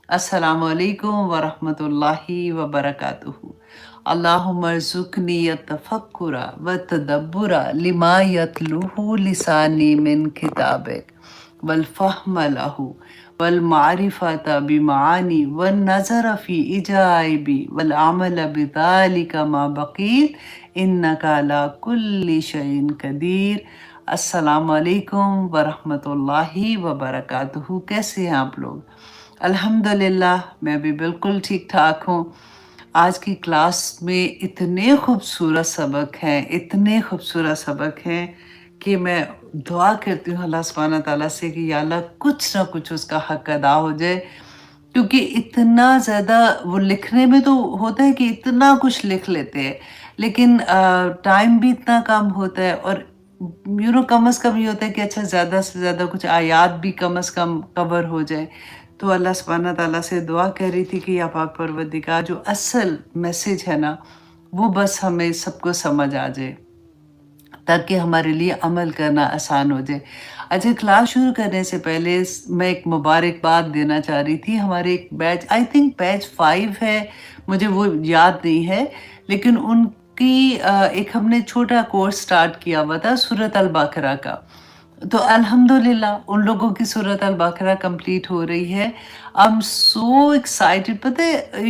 अस्सलामु अलैकुम वरहमतुल्लाहि वबरकातुहू। अल्लाहुम्मा अर्ज़ुक़नी अत-तफ़क्कुरा व तदब्बुरा लिमा यतलूहु लिसानी मिन किताबिक वल फ़हम लहू वल मारिफ़ता बिमानी वन नज़र फ़ी इजाइबी वल अमल बिज़ालिका मा बक़ीत इन्नका अला कुल्लि शैइन क़दीर। अस्सलामु अलैकुम वरहमतुल्लाहि वबरकातुहू। कैसे हैं आप लोग? अल्हम्दुलिल्लाह मैं भी बिल्कुल ठीक ठाक हूँ। आज की क्लास में इतने खूबसूरत सबक हैं, इतने खूबसूरत सबक हैं कि मैं दुआ करती हूँ अल्लाह सुब्हानहू तआला से कि या अल्लाह कुछ ना कुछ उसका हक अदा हो जाए, क्योंकि इतना ज़्यादा वो लिखने में तो होता है कि इतना कुछ लिख लेते हैं, लेकिन टाइम भी इतना कम होता है और कम अज़ कम ये होता है कि अच्छा ज़्यादा से ज़्यादा कुछ आयात भी कम अज़ कम कवर हो जाए। तो अल्लाह सुब्हानहू तआला से दुआ कर रही थी कि या पाक परवरदिगार जो असल मैसेज है ना, वो बस हमें सबको समझ आ जाए ताकि हमारे लिए अमल करना आसान हो जाए। अच्छा, क्लास शुरू करने से पहले मैं एक मुबारकबाद देना चाह रही थी। हमारे एक बैच, आई थिंक बैच 5 है, मुझे वो याद नहीं है, लेकिन उनकी एक हमने छोटा कोर्स स्टार्ट किया हुआ था सूरत अल बकरा का। तो अल्हम्दुलिल्लाह उन लोगों की सूरत अल बकरा कंप्लीट हो रही है। I am so excited. पता है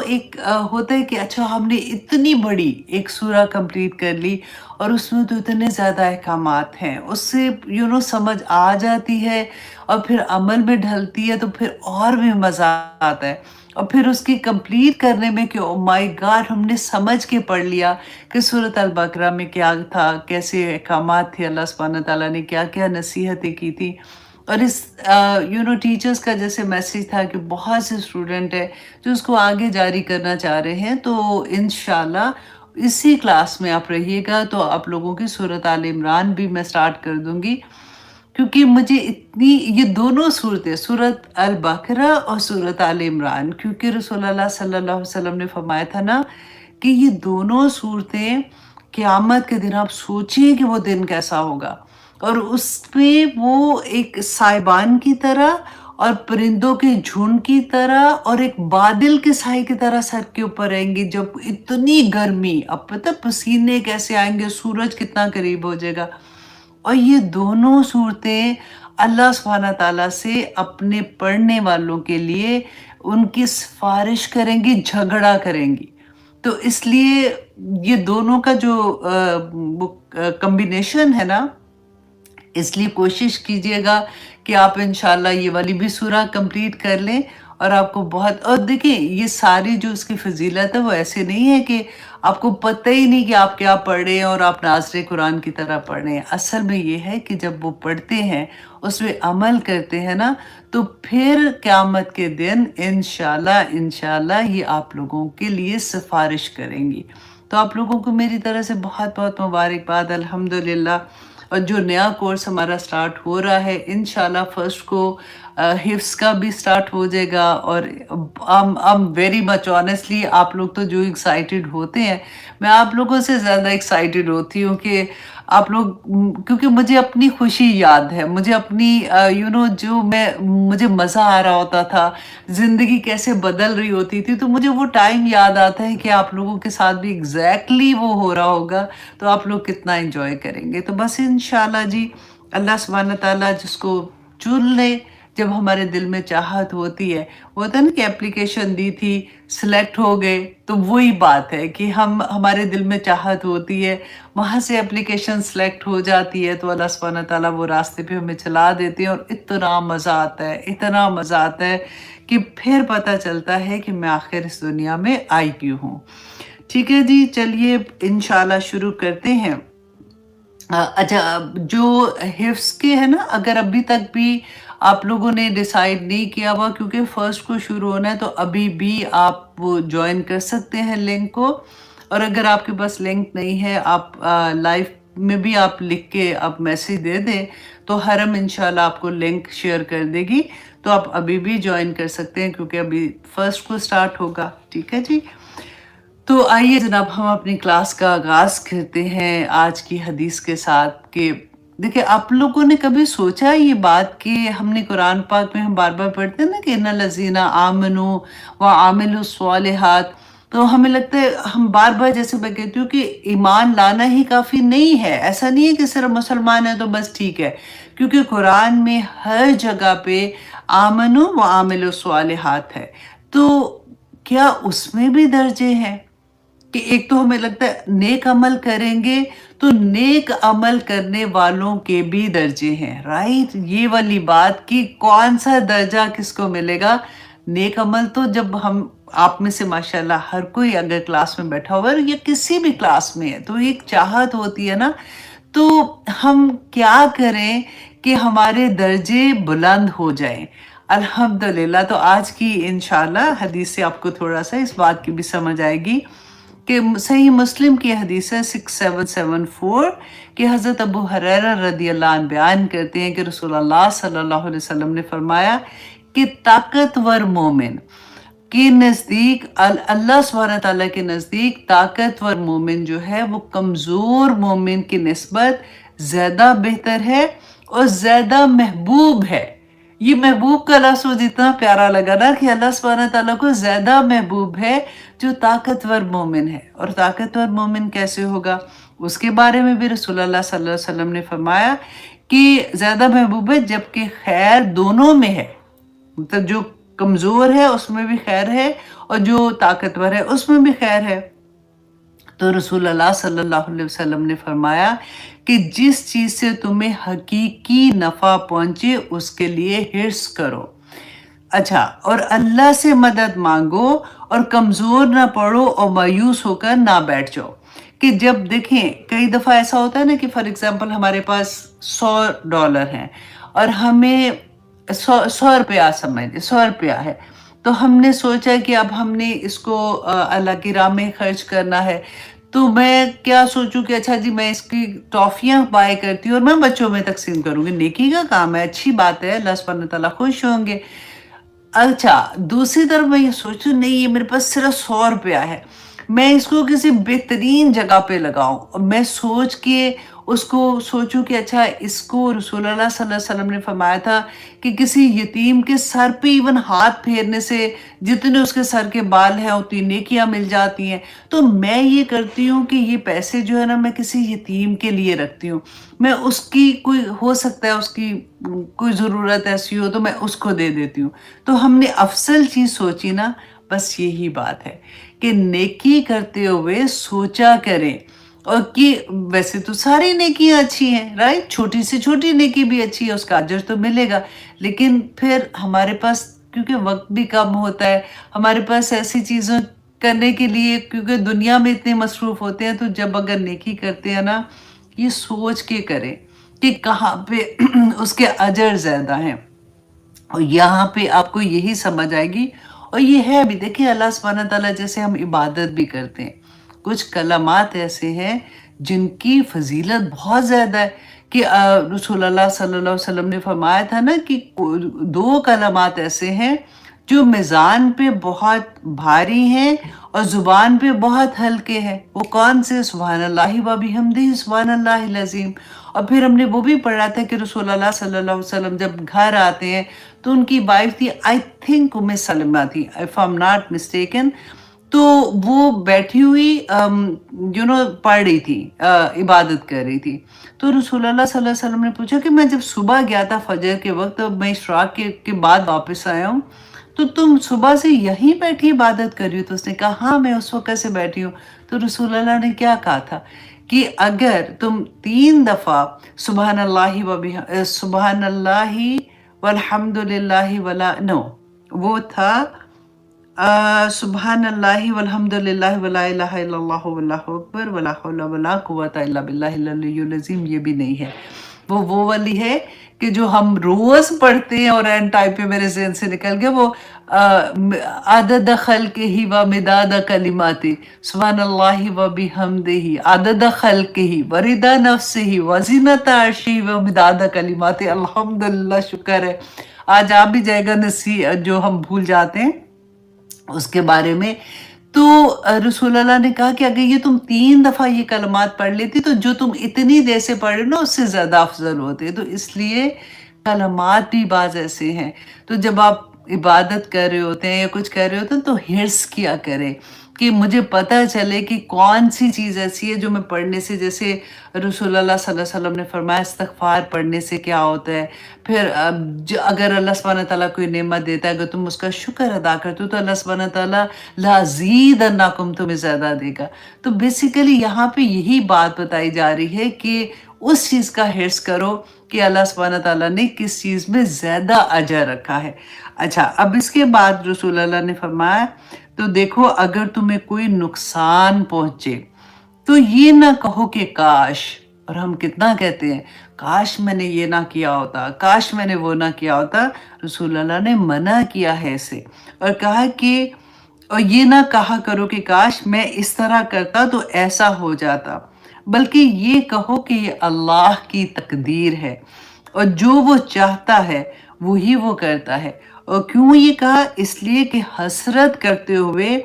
एक होता है कि अच्छा हमने इतनी बड़ी एक सूरा कंप्लीट कर ली और उसमें तो इतने ज़्यादा अहकामात हैं, उससे समझ आ जाती है और फिर अमल में ढलती है तो फिर और भी मज़ा आता है। और फिर उसकी कंप्लीट करने में कि ओ माय गॉड, हमने समझ के पढ़ लिया कि सूरत अल बकरा में क्या था, कैसे अहकामात थे, अल्लाह सुब्हानहू तआला ने क्या-क्या नसीहतें की थी। और इस टीचर्स का जैसे मैसेज था कि बहुत से स्टूडेंट हैं जो उसको आगे जारी करना चाह रहे हैं, तो इंशाल्लाह इसी क्लास में आप रहिएगा तो आप लोगों की सूरत आल इमरान भी मैं स्टार्ट कर दूँगी, क्योंकि मुझे इतनी ये दोनों सूरतें, सूरत अल बकरा और सूरत आल इमरान, क्योंकि रसूलुल्लाह सल्लल्लाहु अलैहि वसल्लम ने फरमाया था ना कि ये दोनों सूरतें क़यामत के दिन, आप सोचिए कि वो दिन कैसा होगा, और उसमें वो एक साइबान की तरह और परिंदों के झुंड की तरह और एक बादल के साए की तरह सर के ऊपर रहेंगी। जब इतनी गर्मी, अब पता पसीने कैसे आएंगे, सूरज कितना करीब हो जाएगा। और ये दोनों सूरतें अल्लाह सुब्हानहू तआला से अपने पढ़ने वालों के लिए उनकी सिफारिश करेंगी, झगड़ा करेंगी। तो इसलिए ये दोनों का जो कॉम्बिनेशन है ना, इसलिए कोशिश कीजिएगा कि आप इंशाल्लाह ये वाली भी सूरा कंप्लीट कर लें और आपको बहुत, और देखिए ये सारी जो उसकी फजीलत है वो ऐसे नहीं है कि आपको पता ही नहीं कि आप क्या पढ़ रहे हैं और आप नाज़िर कुरान की तरह पढ़ रहे हैं। असल में ये है कि जब वो पढ़ते हैं, उसमें अमल करते हैं ना, तो फिर क़यामत के दिन इंशाल्लाह ये आप लोगों के लिए सिफारिश करेंगी। तो आप लोगों को मेरी तरफ से बहुत-बहुत मुबारकबाद, अल्हम्दुलिल्लाह। और जो नया कोर्स हमारा स्टार्ट हो रहा है, इंशाल्लाह फर्स्ट को हिफ्स का भी स्टार्ट हो जाएगा। और I am very much honestly, आप लोग तो जो एक्साइटेड होते हैं, मैं आप लोगों से ज़्यादा एक्साइटेड होती हूँ कि आप लोग, क्योंकि मुझे अपनी खुशी याद है, मुझे अपनी जो मुझे मज़ा आ रहा होता था, ज़िंदगी कैसे बदल रही होती थी, तो मुझे वो टाइम याद आता है कि आप लोगों के साथ भी एग्जैक्टली वो हो रहा होगा, तो आप लोग कितना एंजॉय करेंगे। तो बस इंशाल्लाह जी, अल्लाह सुब्हानहू तआला जिसको चुन ले, जब हमारे दिल में चाहत होती है, वो होता है ना कि एप्लीकेशन दी थी, सिलेक्ट हो गए, तो वही बात है कि हमारे दिल में चाहत होती है, वहाँ से एप्लीकेशन सिलेक्ट हो जाती है, तो अल्लाह सुब्हानहू तआला वो रास्ते पे हमें चला देते हैं और इतना मज़ा आता है, इतना मज़ा आता है कि फिर पता चलता है कि मैं आखिर इस दुनिया में आई क्यों हूँ। ठीक है जी, चलिए इंशाल्लाह शुरू करते हैं। अच्छा, जो हिफ्स के है ना, अगर अभी तक भी आप लोगों ने डिसाइड नहीं किया हुआ, क्योंकि फर्स्ट को शुरू होना है, तो अभी भी आप वो ज्वाइन कर सकते हैं लिंक को। और अगर आपके पास लिंक नहीं है, आप लाइव में भी आप लिख के आप मैसेज दे दें, तो हरम इंशाल्लाह आपको लिंक शेयर कर देगी, तो आप अभी भी ज्वाइन कर सकते हैं, क्योंकि अभी फर्स्ट को स्टार्ट होगा। ठीक है जी, तो आइए जनाब, हम अपनी क्लास का आगाज़ करते हैं आज की हदीस के साथ कि देखिए आप लोगों ने कभी सोचा ये बात कि हमने कुरान पाक में हम बार बार पढ़ते हैं ना कि इन्नल लज़ीना आमनू व आमिलु स्वालिहात, तो हमें लगता है हम बार बार, जैसे मैं कहती हूँ कि ईमान लाना ही काफ़ी नहीं है। ऐसा नहीं है कि सिर्फ मुसलमान है तो बस ठीक है, क्योंकि कुरान में हर जगह पे आमनू व आमिलु स्वालिहात है। तो क्या उसमें भी दर्जे हैं कि एक तो हमें लगता है नेक अमल करेंगे तो नेक अमल करने वालों के भी दर्जे हैं, राइट? ये वाली बात कि कौन सा दर्जा किसको मिलेगा। नेक अमल तो जब हम आप में से माशाल्लाह हर कोई अगर क्लास में बैठा हुआ है या किसी भी क्लास में है तो एक चाहत होती है ना, तो हम क्या करें कि हमारे दर्जे बुलंद हो जाएं। अल्हम्दुलिल्लाह, तो आज की इंशाल्लाह हदीस से आपको थोड़ा सा इस बात की भी समझ आएगी कि सही मुस्लिम की हदीस है 6774 कि हज़रत अबू हुरैरा रदियल्लाहु अन्हु बयान करते हैं कि रसूलुल्लाह सल्लल्लाहु अलैहि वसल्लम ने फरमाया कि ताकतवर मोमिन के नज़दीक अल्लाह सुब्हानहू तआला के नज़दीक ताकतवर मोमिन जो है वो कमज़ोर मोमिन की निस्बत ज़्यादा बेहतर है और ज़्यादा महबूब है। ये महबूब का लफ्ज़ मुझे इतना प्यारा लगा ना कि अल्लाह सुब्हानहू तआला को ज़्यादा महबूब है जो ताकतवर मोमिन है। और ताकतवर मोमिन कैसे होगा उसके बारे में भी रसूलुल्लाह सल्लल्लाहु अलैहि वसल्लम ने फरमाया कि ज़्यादा महबूब है जबकि खैर दोनों में है, मतलब जो कमज़ोर है उसमें भी खैर है और जो ताकतवर है उसमें भी खैर है। तो रसूलुल्लाह सल्लल्लाहु अलैहि वसल्लम ने फरमाया कि जिस चीज़ से तुम्हें हकीकी नफ़ा पहुँचे उसके लिए हिर्स करो। अच्छा, और अल्लाह से मदद मांगो और कमज़ोर ना पड़ो और मायूस होकर ना बैठ जाओ। कि जब देखें कई दफ़ा ऐसा होता है ना कि फॉर एग्ज़ाम्पल हमारे पास $100 हैं और हमें 100 रुपया, समझ लीजिए 100 रुपया है, तो हमने सोचा कि अब हमने इसको अल्लाह की राह में खर्च करना है। तो मैं क्या सोचूं कि अच्छा जी मैं इसकी टॉफ़ियाँ बाय करती हूँ और मैं बच्चों में तकसीम करूँगी, नेकी का काम है, अच्छी बात है, अल्लाह सुब्हानहू तआला खुश होंगे। अच्छा, दूसरी तरफ मैं ये सोचूं नहीं ये मेरे पास सिर्फ 100 रुपया है, मैं इसको किसी बेहतरीन जगह पे लगाऊं, और मैं सोच के उसको सोचूं कि अच्छा इसको रसूलुल्लाह सल्लल्लाहु अलैहि वसल्लम ने फरमाया था कि किसी यतीम के सर पे इवन हाथ फेरने से जितने उसके सर के बाल हैं उतनी नेकियां मिल जाती हैं। तो मैं ये करती हूँ कि ये पैसे जो है ना मैं किसी यतीम के लिए रखती हूँ, मैं उसकी कोई हो सकता है उसकी कोई ज़रूरत ऐसी हो तो मैं उसको दे देती हूँ। तो हमने अफसल चीज़ सोची ना, बस यही बात है कि नेकी करते हुए सोचा करें, और कि वैसे तो सारी नेकियां अच्छी हैं, राइट? छोटी से छोटी नेकी भी अच्छी है, उसका अजर तो मिलेगा, लेकिन फिर हमारे पास क्योंकि वक्त भी कम होता है, हमारे पास ऐसी चीज़ों करने के लिए, क्योंकि दुनिया में इतने मसरूफ़ होते हैं, तो जब अगर नेकी करते हैं ना, ये सोच के करें कि कहाँ पे उसके अजर ज़्यादा हैं, और यहाँ पे आपको यही समझ आएगी। और ये है भी, देखिए अल्लाह सुब्हानहू तआला जैसे हम इबादत भी करते हैं, कुछ कलमात ऐसे हैं जिनकी फजीलत बहुत ज़्यादा है कि रसूलुल्लाह सल्लल्लाहु अलैहि वसल्लम ने फरमाया था ना कि 2 कलमात ऐसे हैं जो मिज़ान पे बहुत भारी हैं और ज़ुबान पे बहुत हल्के हैं। वो कौन से? सुब्हानल्लाहि व बिहम्दिही सुब्हानल्लाहिल अज़ीम। और फिर हमने वो भी पढ़ा था कि रसूलुल्लाह सल्लल्लाहु अलैहि वसल्लम जब घर आते हैं तो उनकी वाइफ थी, आई थिंक उम्मे सलमा थी, if I am not mistaken, तो वो बैठी हुई पढ़ रही थी, इबादत कर रही थी। तो रसूलुल्लाह सल्लल्लाहु अलैहि वसल्लम ने पूछा कि मैं जब सुबह गया था फजर के वक्त, तो मैं इशराक के बाद वापस आया हूँ, तो तुम सुबह से यहीं बैठी इबादत कर रही हो? तो उसने कहा हाँ मैं उस वक्त से बैठी हूँ। तो रसूलुल्लाह ने क्या कहा था कि अगर तुम 3 दफ़ा सुबहानल्लाहि वल्हम्दुलिल्लाहि वला, नो वो था सुबहानल्लाहि वल्हम्दुलिल्लाहि वला इलाहा इल्लल्लाहु वल्लाहु अकबर वला हौला वला कुव्वता इल्ला बिल्लाहिल अलिय्युल अज़ीम। ये भी नहीं है, वो वाली है कि जो हम रोज़ पढ़ते हैं और एंड टाइम पे मेरे ज़हन से निकल गया, वो आदद खल्क़िही व मिदाद कलिमाती सुब्हानल्लाहि व बिहम्दिही आदद खल्क़िही व रिदा नफ्सिही व ज़ीनता अर्शिही व मिदाद कलिमाती। अल्हम्दुलिल्लाह, शुक्र है आज आ भी जाएगा नसी जो हम भूल जाते हैं उसके बारे में। तो रसूल अल्लाह ने कहा कि अगर ये तुम 3 दफ़ा ये कलमात पढ़ लेती तो जो तुम इतनी देर से पढ़ रहे हो ना उससे ज़्यादा अफ़ज़ल होते। तो इसलिए कलमात भी बाज़ ऐसे हैं, तो जब आप इबादत कर रहे होते हैं या कुछ कर रहे होते हैं तो हिर्स किया करें कि मुझे पता चले कि कौन-सी चीज़ ऐसी है जो मैं पढ़ने से, जैसे रसूल अल्लाह सल्लल्लाहु अलैहि वसल्लम ने फरमाया इस्तिग़फ़ार पढ़ने से क्या होता है। फिर अगर अल्लाह सुब्हानहू तआला कोई नेमत देता है, अगर तुम उसका शुक्र अदा करते हो तो अल्लाह सुब्हानहू तआला लाज़ीदन्नकुम तुम्हें ज़्यादा देगा। तो बेसिकली यहाँ पे यही बात बताई जा रही है कि उस चीज़ का हिर्स करो कि अल्लाह सुब्हानहू तआला ने किस चीज़ में ज़्यादा अजर रखा है। अच्छा, अब इसके बाद रसूल अल्लाह ने फरमाया, तो देखो अगर तुम्हें कोई नुकसान पहुँचे तो ये ना कहो कि काश, और हम कितना कहते हैं काश मैंने ये ना किया होता, काश मैंने वो ना किया होता। रसूल अल्लाह ने मना किया है इसे और कहा कि और ये ना कहा करो कि काश मैं इस तरह करता तो ऐसा हो जाता, बल्कि ये कहो कि ये अल्लाह की तकदीर है और जो वो चाहता है वही वो करता है। और क्यों ये कहा? इसलिए कि हसरत करते हुए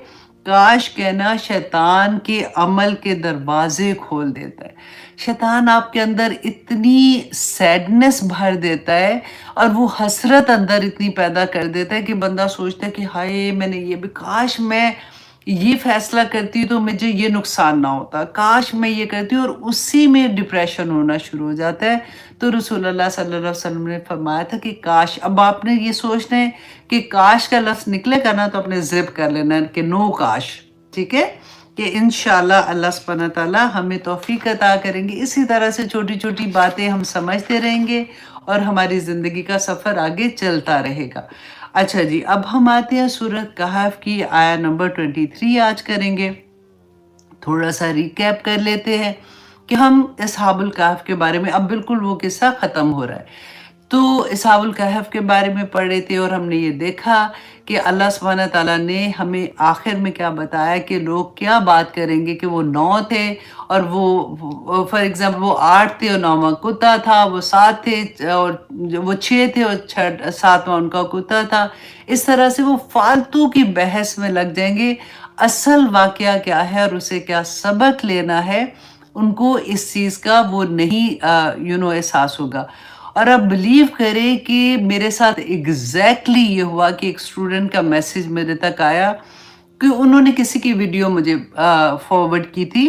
काश कहना शैतान के अमल के दरवाजे खोल देता है। शैतान आपके अंदर इतनी सैडनेस भर देता है और वो हसरत अंदर इतनी पैदा कर देता है कि बंदा सोचता है कि हाय मैंने ये भी, काश मैं ये फैसला करती तो मुझे ये नुकसान ना होता, काश मैं ये करती, और उसी में डिप्रेशन होना शुरू हो जाता है। तो रसूलुल्लाह सल्लल्लाहु अलैहि वसल्लम ने फरमाया था कि काश, अब आपने ये सोचना है कि काश का लफ्ज़ निकलेगा ना तो अपने ज़िप कर लेना है कि नो काश, ठीक है, कि इंशाल्लाह अल्लाह सुब्हानहू तआला हमें तौफ़ीक अता करेंगे। इसी तरह से छोटी-छोटी बातें हम समझते रहेंगे और हमारी ज़िंदगी का सफ़र आगे चलता रहेगा। अच्छा जी, अब हम आते हैं सूरत कहफ की आया नंबर 23 आज करेंगे। थोड़ा सा रिकैप कर लेते हैं कि हम असहाबुल कहफ के बारे में, अब बिल्कुल वो किस्सा ख़त्म हो रहा है। तो असहाबुल कहफ के बारे में पढ़ रहे थे और हमने ये देखा कि अल्लाह सुब्हानहू तआला ने हमें आखिर में क्या बताया कि लोग क्या बात करेंगे कि वो 9 थे और वो फॉर एग्ज़ाम्पल वो 8 थे और 9वां कुत्ता था, वो 7 थे और वो 6 थे और 7वां उनका कुत्ता था। इस तरह से वो फालतू की बहस में लग जाएंगे। असल वाक़या क्या है और उसे क्या सबक लेना है, उनको इस चीज़ का वो नहीं एहसास होगा। और आप बिलीव करें कि मेरे साथ एग्जैक्टली ये हुआ कि एक स्टूडेंट का मैसेज मेरे तक आया कि उन्होंने किसी की वीडियो मुझे फॉरवर्ड की थी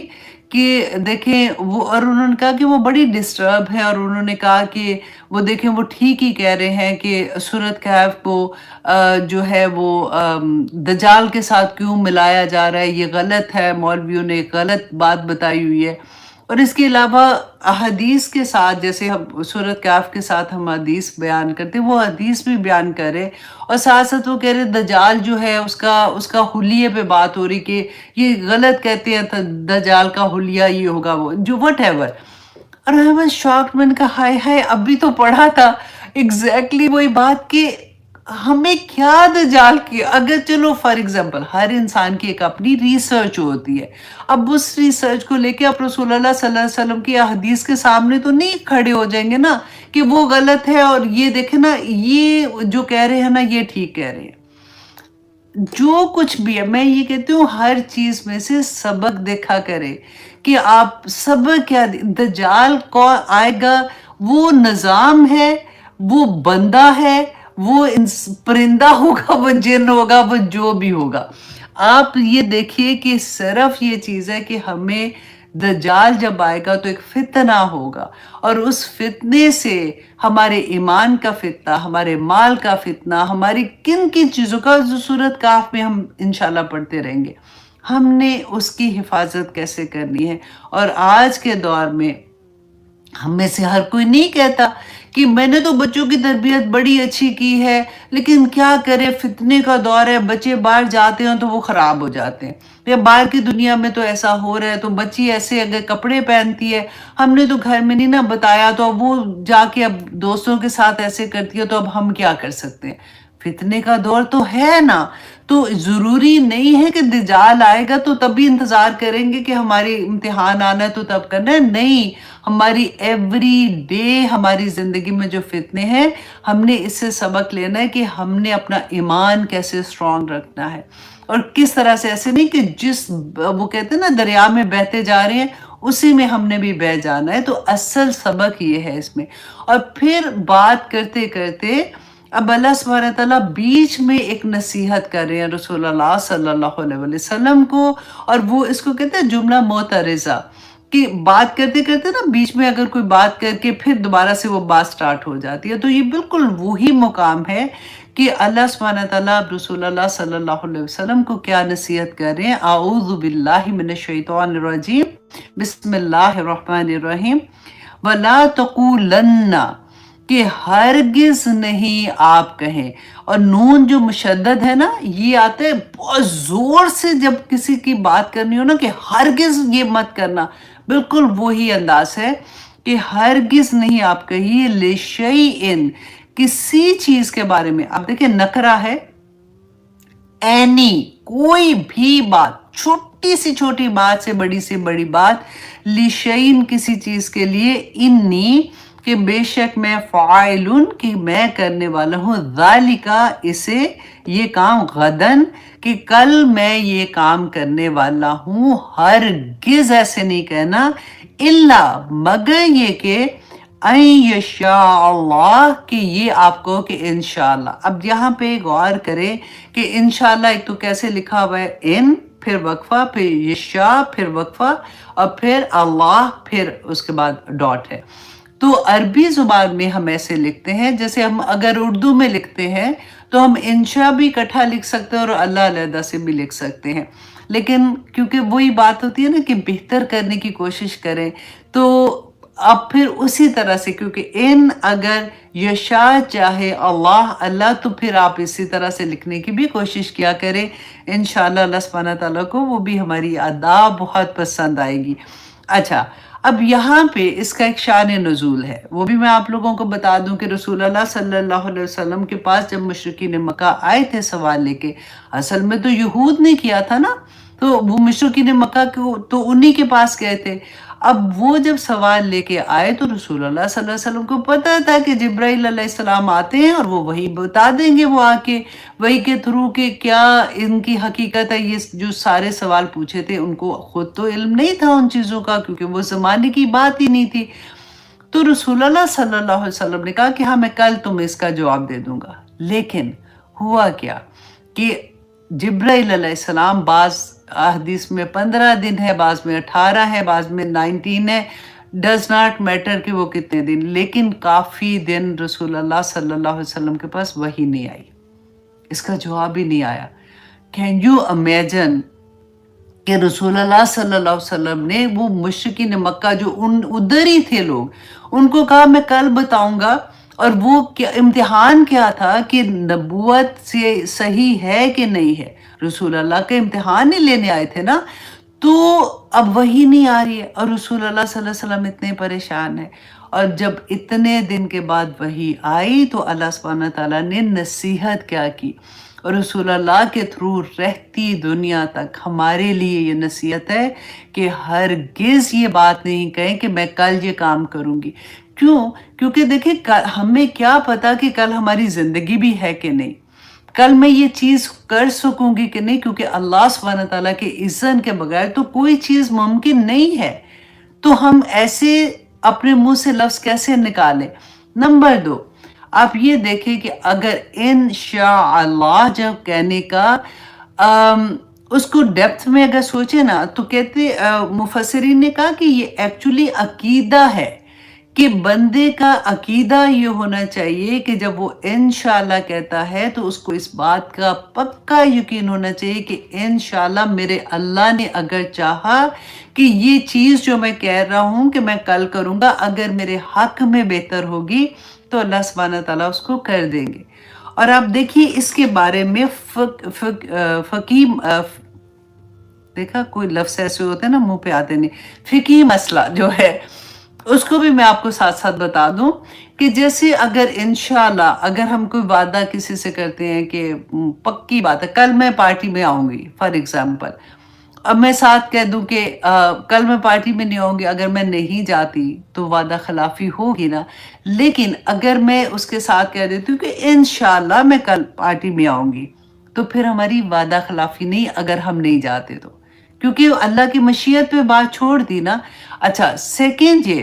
कि देखें वो, और उन्होंने कहा कि वो बड़ी डिस्टर्ब है और उन्होंने कहा कि वो देखें वो ठीक ही कह रहे हैं कि सूरत कहफ को जो है वो दज्जाल के साथ क्यों मिलाया जा रहा है, ये गलत है, मौलवियों ने गलत बात बताई हुई है। और इसके अलावा अहदीस के साथ, जैसे हम सूरत कहफ के साथ हम हदीस बयान करते हैं, वो हदीस भी बयान कर रहे और साथ साथ वो कह रहे दज्जाल जो है उसका हुलिये पे बात हो रही कि ये गलत कहते हैं, दज्जाल का हुलिया ये होगा वो जो व्हाटएवर। और आई वाज शॉक्ड, मैंने कहा हाय हाय, अभी तो पढ़ा था एग्जैक्टली वही बात कि हमें क्या दज्जाल की, अगर चलो फॉर एग्जांपल हर इंसान की एक अपनी रिसर्च होती है, अब उस रिसर्च को लेके आप रसूलुल्लाह सल्लल्लाहु अलैहि वसल्लम की हदीस के सामने तो नहीं खड़े हो जाएंगे ना कि वो गलत है और ये देखे ना ये जो कह रहे हैं ना ये ठीक कह रहे हैं। जो कुछ भी है, मैं ये कहती हूँ हर चीज में से सबक देखा करे कि आप सबक क्या, दज्जाल कौन आएगा, वो निजाम है, वो बंदा है, वो परिंदा होगा, वो जिन होगा, वो जो भी होगा। आप ये देखिए कि सिर्फ ये चीज है कि हमें दज्जाल जब आएगा तो एक फितना होगा और उस फितने से हमारे ईमान का फितना, हमारे माल का फितना, हमारी किन किन चीज़ों का, जो सूरत कहफ में हम इंशाल्लाह पढ़ते रहेंगे, हमने उसकी हिफाजत कैसे करनी है। और आज के दौर में हम में से हर कोई नहीं कहता कि मैंने तो बच्चों की तरबियत बड़ी अच्छी की है, लेकिन क्या करें फितने का दौर है, बच्चे बाहर जाते हैं तो वो ख़राब हो जाते हैं, या बाहर की दुनिया में तो ऐसा हो रहा है, तो बच्ची ऐसे अगर कपड़े पहनती है, हमने तो घर में नहीं ना बताया, तो अब वो जाके अब दोस्तों के साथ ऐसे करती है, तो अब हम क्या कर सकते हैं। फितने का दौर तो है ना, تو ضروری نہیں ہے کہ دجال آئے گا تو تب بھی انتظار کریں گے کہ ہمارے امتحان آنا ہے تو تب کرنا ہے، نہیں، ہماری ایوری ڈے ہماری زندگی میں جو فتنے ہیں ہم نے اس سے سبق لینا ہے کہ ہم نے اپنا ایمان کیسے اسٹرانگ رکھنا ہے، اور کس طرح سے، ایسے نہیں کہ جس وہ کہتے ہیں نا دریا میں بہتے جا رہے ہیں اسی میں ہم نے بھی بہ جانا ہے، تو اصل سبق یہ ہے اس میں۔ اور پھر بات کرتے کرتے اب اللہ سبحانہ تعالیٰ بیچ میں ایک نصیحت کر رہے ہیں رسول اللہ صلی اللہ علیہ وسلم کو، اور وہ اس کو کہتے ہیں جملہ معترضہ، کہ بات کرتے کرتے نا بیچ میں اگر کوئی بات کر کے پھر دوبارہ سے وہ بات سٹارٹ ہو جاتی ہے، تو یہ بالکل وہی مقام ہے کہ اللہ سبحانہ تعالیٰ رسول اللہ صلی اللہ علیہ وسلم کو کیا نصیحت کر رہے ہیں۔ اعوذ باللہ من الشیطان الرجیم، بسم اللہ الرحمن الرحیم، وَلَا تَقُولَنَّ، کہ ہرگز نہیں آپ کہیں، اور نون جو مشدد ہے نا یہ آتا ہے بہت زور سے جب کسی کی بات کرنی ہو نا، کہ ہرگز یہ مت کرنا، بالکل وہی انداز ہے کہ ہرگز نہیں آپ کہیے، لِشَيْءٍ، کسی چیز کے بارے میں۔ آپ دیکھیں نکرہ ہے، اینی، کوئی بھی بات، چھوٹی سی چھوٹی بات سے بڑی بات، لِشَيْءٍ، کسی چیز کے لیے، انی، کہ بے شک میں، فاعلن، کہ میں کرنے والا ہوں، ذالکا، اسے، یہ کام، غدن، کہ کل میں یہ کام کرنے والا ہوں، ہرگز ایسے نہیں کہنا، الا، مگر یہ کہ این یشاء اللہ، کہ یہ آپ کو کہ انشاءاللہ۔ اب یہاں پہ غور کرے کہ انشاءاللہ ایک تو کیسے لکھا ہوا ہے، ان، پھر وقفہ، پھر یشاء، پھر وقفہ، اور پھر اللہ، پھر اس کے بعد ڈاٹ ہے۔ تو عربی زبان میں ہم ایسے لکھتے ہیں جیسے ہم اگر اردو میں لکھتے ہیں تو ہم انشاء بھی اکٹھا لکھ سکتے ہیں اور اللہ علیحدہ سے بھی لکھ سکتے ہیں، لیکن کیونکہ وہی بات ہوتی ہے نا کہ بہتر کرنے کی کوشش کریں، تو اب پھر اسی طرح سے، کیونکہ ان اگر یشاء چاہے اللہ، تو پھر آپ اسی طرح سے لکھنے کی بھی کوشش کیا کریں، انشاءاللہ اللہ سبحانہ تعالیٰ کو وہ بھی ہماری ادا بہت پسند آئے گی۔ اچھا، اب یہاں پہ اس کا ایک شان نزول ہے، وہ بھی میں آپ لوگوں کو بتا دوں کہ رسول اللہ صلی اللہ علیہ وسلم کے پاس جب مشرکین مکہ آئے تھے سوال لے کے، اصل میں تو یہود نے کیا تھا نا، تو وہ مشرکین مکہ کو تو انہی کے پاس گئے تھے۔ اب وہ جب سوال لے کے آئے تو رسول اللہ صلی اللہ علیہ وسلم کو پتہ تھا کہ جبرائیل علیہ السلام آتے ہیں اور وہ وہی بتا دیں گے، وہ آ کے وہی کے تھرو کہ کیا ان کی حقیقت ہے۔ یہ جو سارے سوال پوچھے تھے ان کو خود تو علم نہیں تھا ان چیزوں کا، کیونکہ وہ زمانے کی بات ہی نہیں تھی۔ تو رسول اللہ صلی اللہ علیہ وسلم نے کہا کہ ہاں میں کل تمہیں اس کا جواب دے دوں گا، لیکن ہوا کیا کہ جبرائیل علیہ السلام، بعض حدیث میں 15 دن ہے، بعض میں 18 ہے، بعض میں 19 ہے، ڈز ناٹ میٹر کہ وہ کتنے دن، لیکن کافی دن رسول اللہ صلی اللہ علیہ وسلم کے پاس وحی نہیں آئی، اس کا جواب ہی نہیں آیا۔ کین یو امیجن کہ رسول اللہ صلی اللہ علیہ وسلم نے وہ مشرکین مکہ جو ادھر ہی تھے لوگ، ان کو کہا میں کل بتاؤں گا، اور وہ امتحان کیا تھا کہ نبوت سے صحیح ہے کہ نہیں ہے، رسول اللہ کے امتحان ہی لینے آئے تھے نا، تو اب وہی نہیں آ رہی ہے، اور رسول اللہ صلی اللہ علیہ وسلم اتنے پریشان ہیں، اور جب اتنے دن کے بعد وہی آئی تو اللہ سبحانہ تعالیٰ نے نصیحت کیا کی، اور رسول اللہ کے تھرو رہتی دنیا تک ہمارے لیے یہ نصیحت ہے کہ ہرگز یہ بات نہیں کہیں کہ میں کل یہ کام کروں گی۔ کیوں؟ کیونکہ دیکھیں ہمیں کیا پتا کہ کل ہماری زندگی بھی ہے کہ نہیں، کل میں یہ چیز کر سکوں گی کہ نہیں، کیونکہ اللہ سبحانہ تعالیٰ کے اذن کے بغیر تو کوئی چیز ممکن نہیں ہے، تو ہم ایسے اپنے منہ سے لفظ کیسے نکالیں۔ نمبر 2، آپ یہ دیکھیں کہ اگر انشاءاللہ جب کہنے کا اس کو ڈیپتھ میں اگر سوچے نا، تو کہتے مفسرین نے کہا کہ یہ ایکچولی عقیدہ ہے، کہ بندے کا عقیدہ یہ ہونا چاہیے کہ جب وہ انشاءاللہ کہتا ہے تو اس کو اس بات کا پکا یقین ہونا چاہیے کہ انشاءاللہ میرے اللہ نے اگر چاہا کہ یہ چیز جو میں کہہ رہا ہوں کہ میں کل کروں گا، اگر میرے حق میں بہتر ہوگی تو اللہ سبحانہ تعالیٰ اس کو کر دیں گے۔ اور آپ دیکھیے اس کے بارے میں دیکھا کوئی لفظ ایسے ہوتے ہیں نا منہ پہ آتے نہیں، فقہی مسئلہ جو ہے اس کو بھی میں آپ کو ساتھ ساتھ بتا دوں کہ جیسے اگر انشاءاللہ اگر ہم کوئی وعدہ کسی سے کرتے ہیں کہ پکی بات ہے کل میں پارٹی میں آؤں گی فار ایگزامپل، اب میں ساتھ کہہ دوں کہ کل میں پارٹی میں نہیں آؤں گی، اگر میں نہیں جاتی تو وعدہ خلافی ہوگی نا. لیکن اگر میں اس کے ساتھ کہہ دیتی ہوں کہ انشاءاللہ میں کل پارٹی میں آؤں گی، تو پھر ہماری وعدہ خلافی نہیں اگر ہم نہیں جاتے تو، کیونکہ اللہ کی مشیت پہ بات چھوڑ دی نا. اچھا سیکنڈ یہ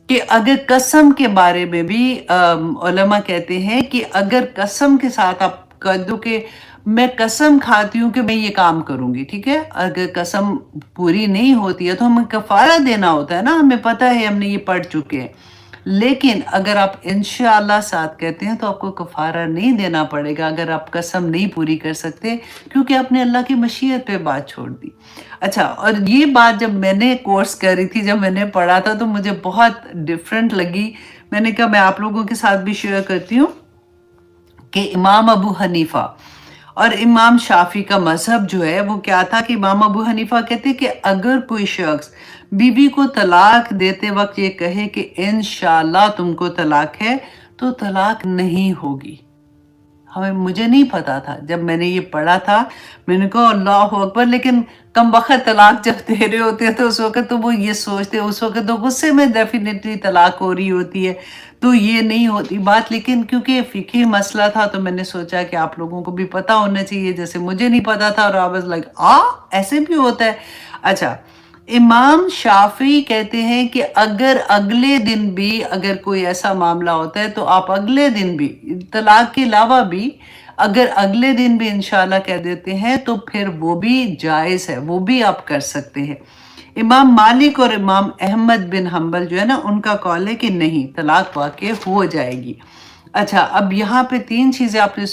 کہ اگر قسم کے بارے میں بھی علماء کہتے ہیں کہ اگر قسم کے ساتھ آپ کہہ دو کہ میں قسم کھاتی ہوں کہ میں یہ کام کروں گی، ٹھیک ہے، اگر قسم پوری نہیں ہوتی ہے تو ہمیں کفارہ دینا ہوتا ہے نا، ہمیں پتہ ہے، ہم نے یہ پڑھ چکے ہیں. لیکن اگر آپ انشاءاللہ ساتھ کہتے ہیں تو آپ کو کفارہ نہیں دینا پڑے گا اگر آپ قسم نہیں پوری کر سکتے، کیونکہ آپ نے اللہ کی مشیت پہ بات چھوڑ دی. اچھا، اور یہ بات جب میں نے کورس کر رہی تھی، جب میں نے پڑھا تھا تو مجھے بہت ڈیفرنٹ لگی. میں نے کہا میں آپ لوگوں کے ساتھ بھی شیئر کرتی ہوں کہ امام ابو حنیفہ اور امام شافی کا مذہب جو ہے وہ کیا تھا کہ امام ابو حنیفہ کہتے کہ اگر کوئی شخص بیوی کو طلاق دیتے وقت یہ کہے کہ انشاءاللہ تم کو طلاق ہے تو طلاق نہیں ہوگی. مجھے نہیں پتا تھا، جب میں نے یہ پڑھا تھا میں نے کہا اللہ اکبر. لیکن کم وقت طلاق جب دے رہے ہوتے ہیں تو اس وقت تو وہ یہ سوچتے، اس وقت تو غصے میں ڈیفینیٹلی طلاق ہو رہی ہوتی ہے، تو یہ نہیں ہوتی بات. لیکن کیونکہ فقہی مسئلہ تھا تو میں نے سوچا کہ آپ لوگوں کو بھی پتا ہونا چاہیے، جیسے مجھے نہیں پتا تھا، اور I was like ایسے بھی ہوتا ہے. اچھا، امام شافعی کہتے ہیں کہ اگر اگلے دن بھی اگر کوئی ایسا معاملہ ہوتا ہے تو آپ اگلے دن بھی طلاق کے علاوہ بھی اگر اگلے دن بھی انشاءاللہ کہہ دیتے ہیں تو پھر وہ بھی جائز ہے، وہ بھی آپ کر سکتے ہیں. امام مالک اور امام احمد بن حنبل جو ہے نا، ان کا قول ہے کہ نہیں، طلاق واقع ہو جائے گی. اچھا، اب یہاں پہ تین چیزیں آپ نے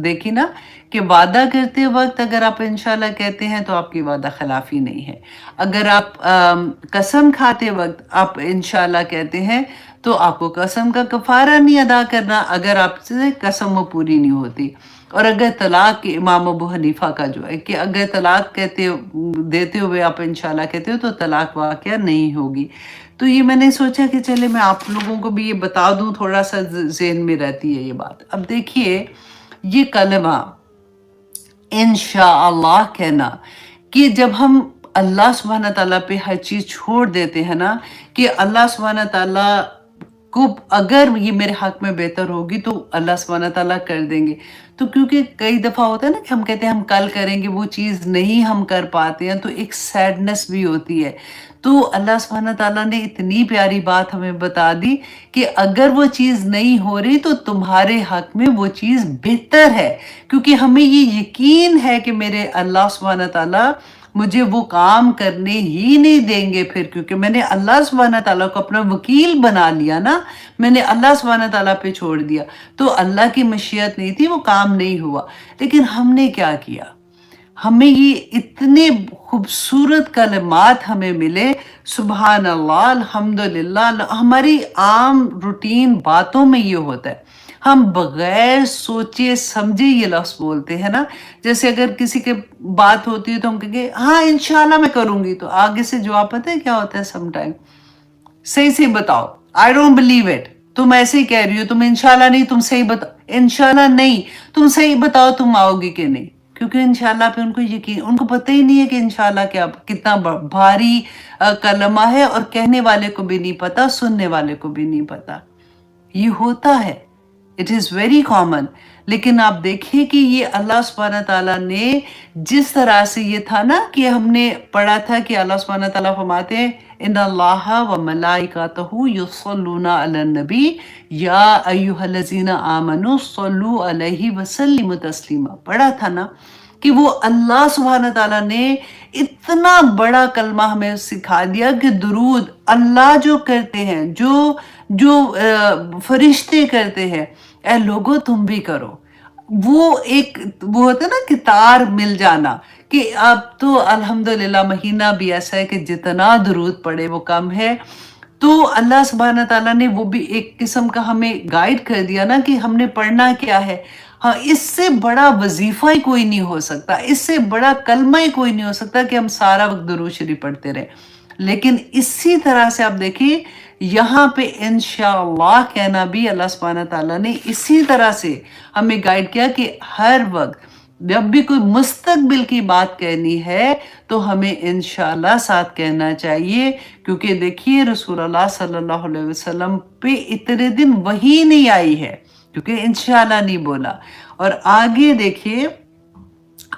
دیکھی نا کہ وعدہ کرتے وقت اگر آپ انشاءاللہ کہتے ہیں تو آپ کی وعدہ خلافی نہیں ہے. اگر آپ قسم کھاتے وقت آپ انشاءاللہ کہتے ہیں تو آپ کو قسم کا کفارہ نہیں ادا کرنا اگر آپ سے قسم وہ پوری نہیں ہوتی. اور اگر طلاق امام ابو حنیفہ کا جو ہے کہ اگر طلاق دیتے ہوئے آپ انشاءاللہ کہتے ہو تو طلاق واقعہ نہیں ہوگی. تو یہ میں نے سوچا کہ چلے میں آپ لوگوں کو بھی یہ بتا دوں، تھوڑا سا ذہن میں رہتی ہے یہ بات. اب دیکھیے یہ کلمہ انشاءاللہ کہنا کہ جب ہم اللہ سبحانہ تعالیٰ پہ ہر چیز چھوڑ دیتے ہیں نا کہ اللہ سبحانہ تعالیٰ کو اگر یہ میرے حق میں بہتر ہوگی تو اللہ سبحانہ تعالیٰ کر دیں گے. تو کیونکہ کئی دفعہ ہوتا ہے نا کہ ہم کہتے ہیں ہم کل کریں گے، وہ چیز نہیں ہم کر پاتے ہیں تو ایک سیڈنس بھی ہوتی ہے. تو اللہ سبحانہ تعالیٰ نے اتنی پیاری بات ہمیں بتا دی کہ اگر وہ چیز نہیں ہو رہی تو تمہارے حق میں وہ چیز بہتر ہے، کیونکہ ہمیں یہ یقین ہے کہ میرے اللہ سبحانہ تعالیٰ مجھے وہ کام کرنے ہی نہیں دیں گے پھر، کیونکہ میں نے اللہ سبحانہ تعالیٰ کو اپنا وکیل بنا لیا نا، میں نے اللہ سبحانہ تعالیٰ پہ چھوڑ دیا. تو اللہ کی مشیت نہیں تھی، وہ کام نہیں ہوا. لیکن ہم نے کیا کیا، ہمیں یہ اتنے خوبصورت کلمات ہمیں ملے، سبحان اللہ، الحمدللہ. ہماری عام روٹین باتوں میں یہ ہوتا ہے، ہم بغیر سوچے سمجھے یہ لفظ بولتے ہیں نا. جیسے اگر کسی کے بات ہوتی ہے تو ہم کہیں گے ہاں انشاءاللہ میں کروں گی، تو آگے سے جواب پتہ ہے کیا ہوتا ہے سم ٹائم، صحیح سے بتاؤ، آئی ڈونٹ بلیو اٹ، تم ایسے ہی کہہ رہی ہو، تم انشاءاللہ نہیں، تم صحیح بتاؤ. انشاءاللہ نہیں، تم صحیح بتاؤ تم آؤ گی کہ نہیں. کیونکہ انشاءاللہ پہ ان کو یقین، ان کو پتہ ہی نہیں ہے کہ انشاءاللہ کیا کتنا بھاری کلمہ ہے، اور کہنے والے کو بھی نہیں پتا، سننے والے کو بھی نہیں پتا. یہ ہوتا ہے، اٹ از ویری کامن. لیکن آپ دیکھیں کہ یہ اللہ سبحانہ تعالیٰ نے جس طرح سے یہ تھا نا کہ ہم نے پڑھا تھا کہ اللہ سبحانہ تعالیٰ فرماتے ہیں ان اللہ و ملائکتہ یصلون علی النبی یا ایھا الذین آمنوا صلوا علیہ وسلموا تسلیما. پڑھا تھا نا کہ وہ اللہ سبحانہ تعالیٰ نے اتنا بڑا کلمہ ہمیں سکھا دیا کہ درود اللہ جو کرتے ہیں، جو فرشتے کرتے ہیں، اے لوگو تم بھی کرو. وہ ایک وہ ہوتا ہے نا کہ تار مل جانا، کہ اب تو الحمدللہ مہینہ بھی ایسا ہے کہ جتنا درود پڑے وہ کم ہے. تو اللہ سبحانہ تعالیٰ نے وہ بھی ایک قسم کا ہمیں گائیڈ کر دیا نا کہ ہم نے پڑھنا کیا ہے. ہاں، اس سے بڑا وظیفہ ہی کوئی نہیں ہو سکتا، اس سے بڑا کلمہ ہی کوئی نہیں ہو سکتا کہ ہم سارا وقت درود شریف پڑھتے رہیں. لیکن اسی طرح سے آپ دیکھیے یہاں پہ انشاءاللہ کہنا بھی اللہ سبحانہ تعالیٰ نے اسی طرح سے ہمیں گائیڈ کیا کہ ہر وقت جب بھی کوئی مستقبل کی بات کہنی ہے تو ہمیں انشاءاللہ ساتھ کہنا چاہیے، کیونکہ دیکھیے رسول اللہ صلی اللہ علیہ وسلم پہ اتنے دن وحی نہیں آئی ہے کیونکہ انشاءاللہ نہیں بولا۔ اور آگے دیکھیے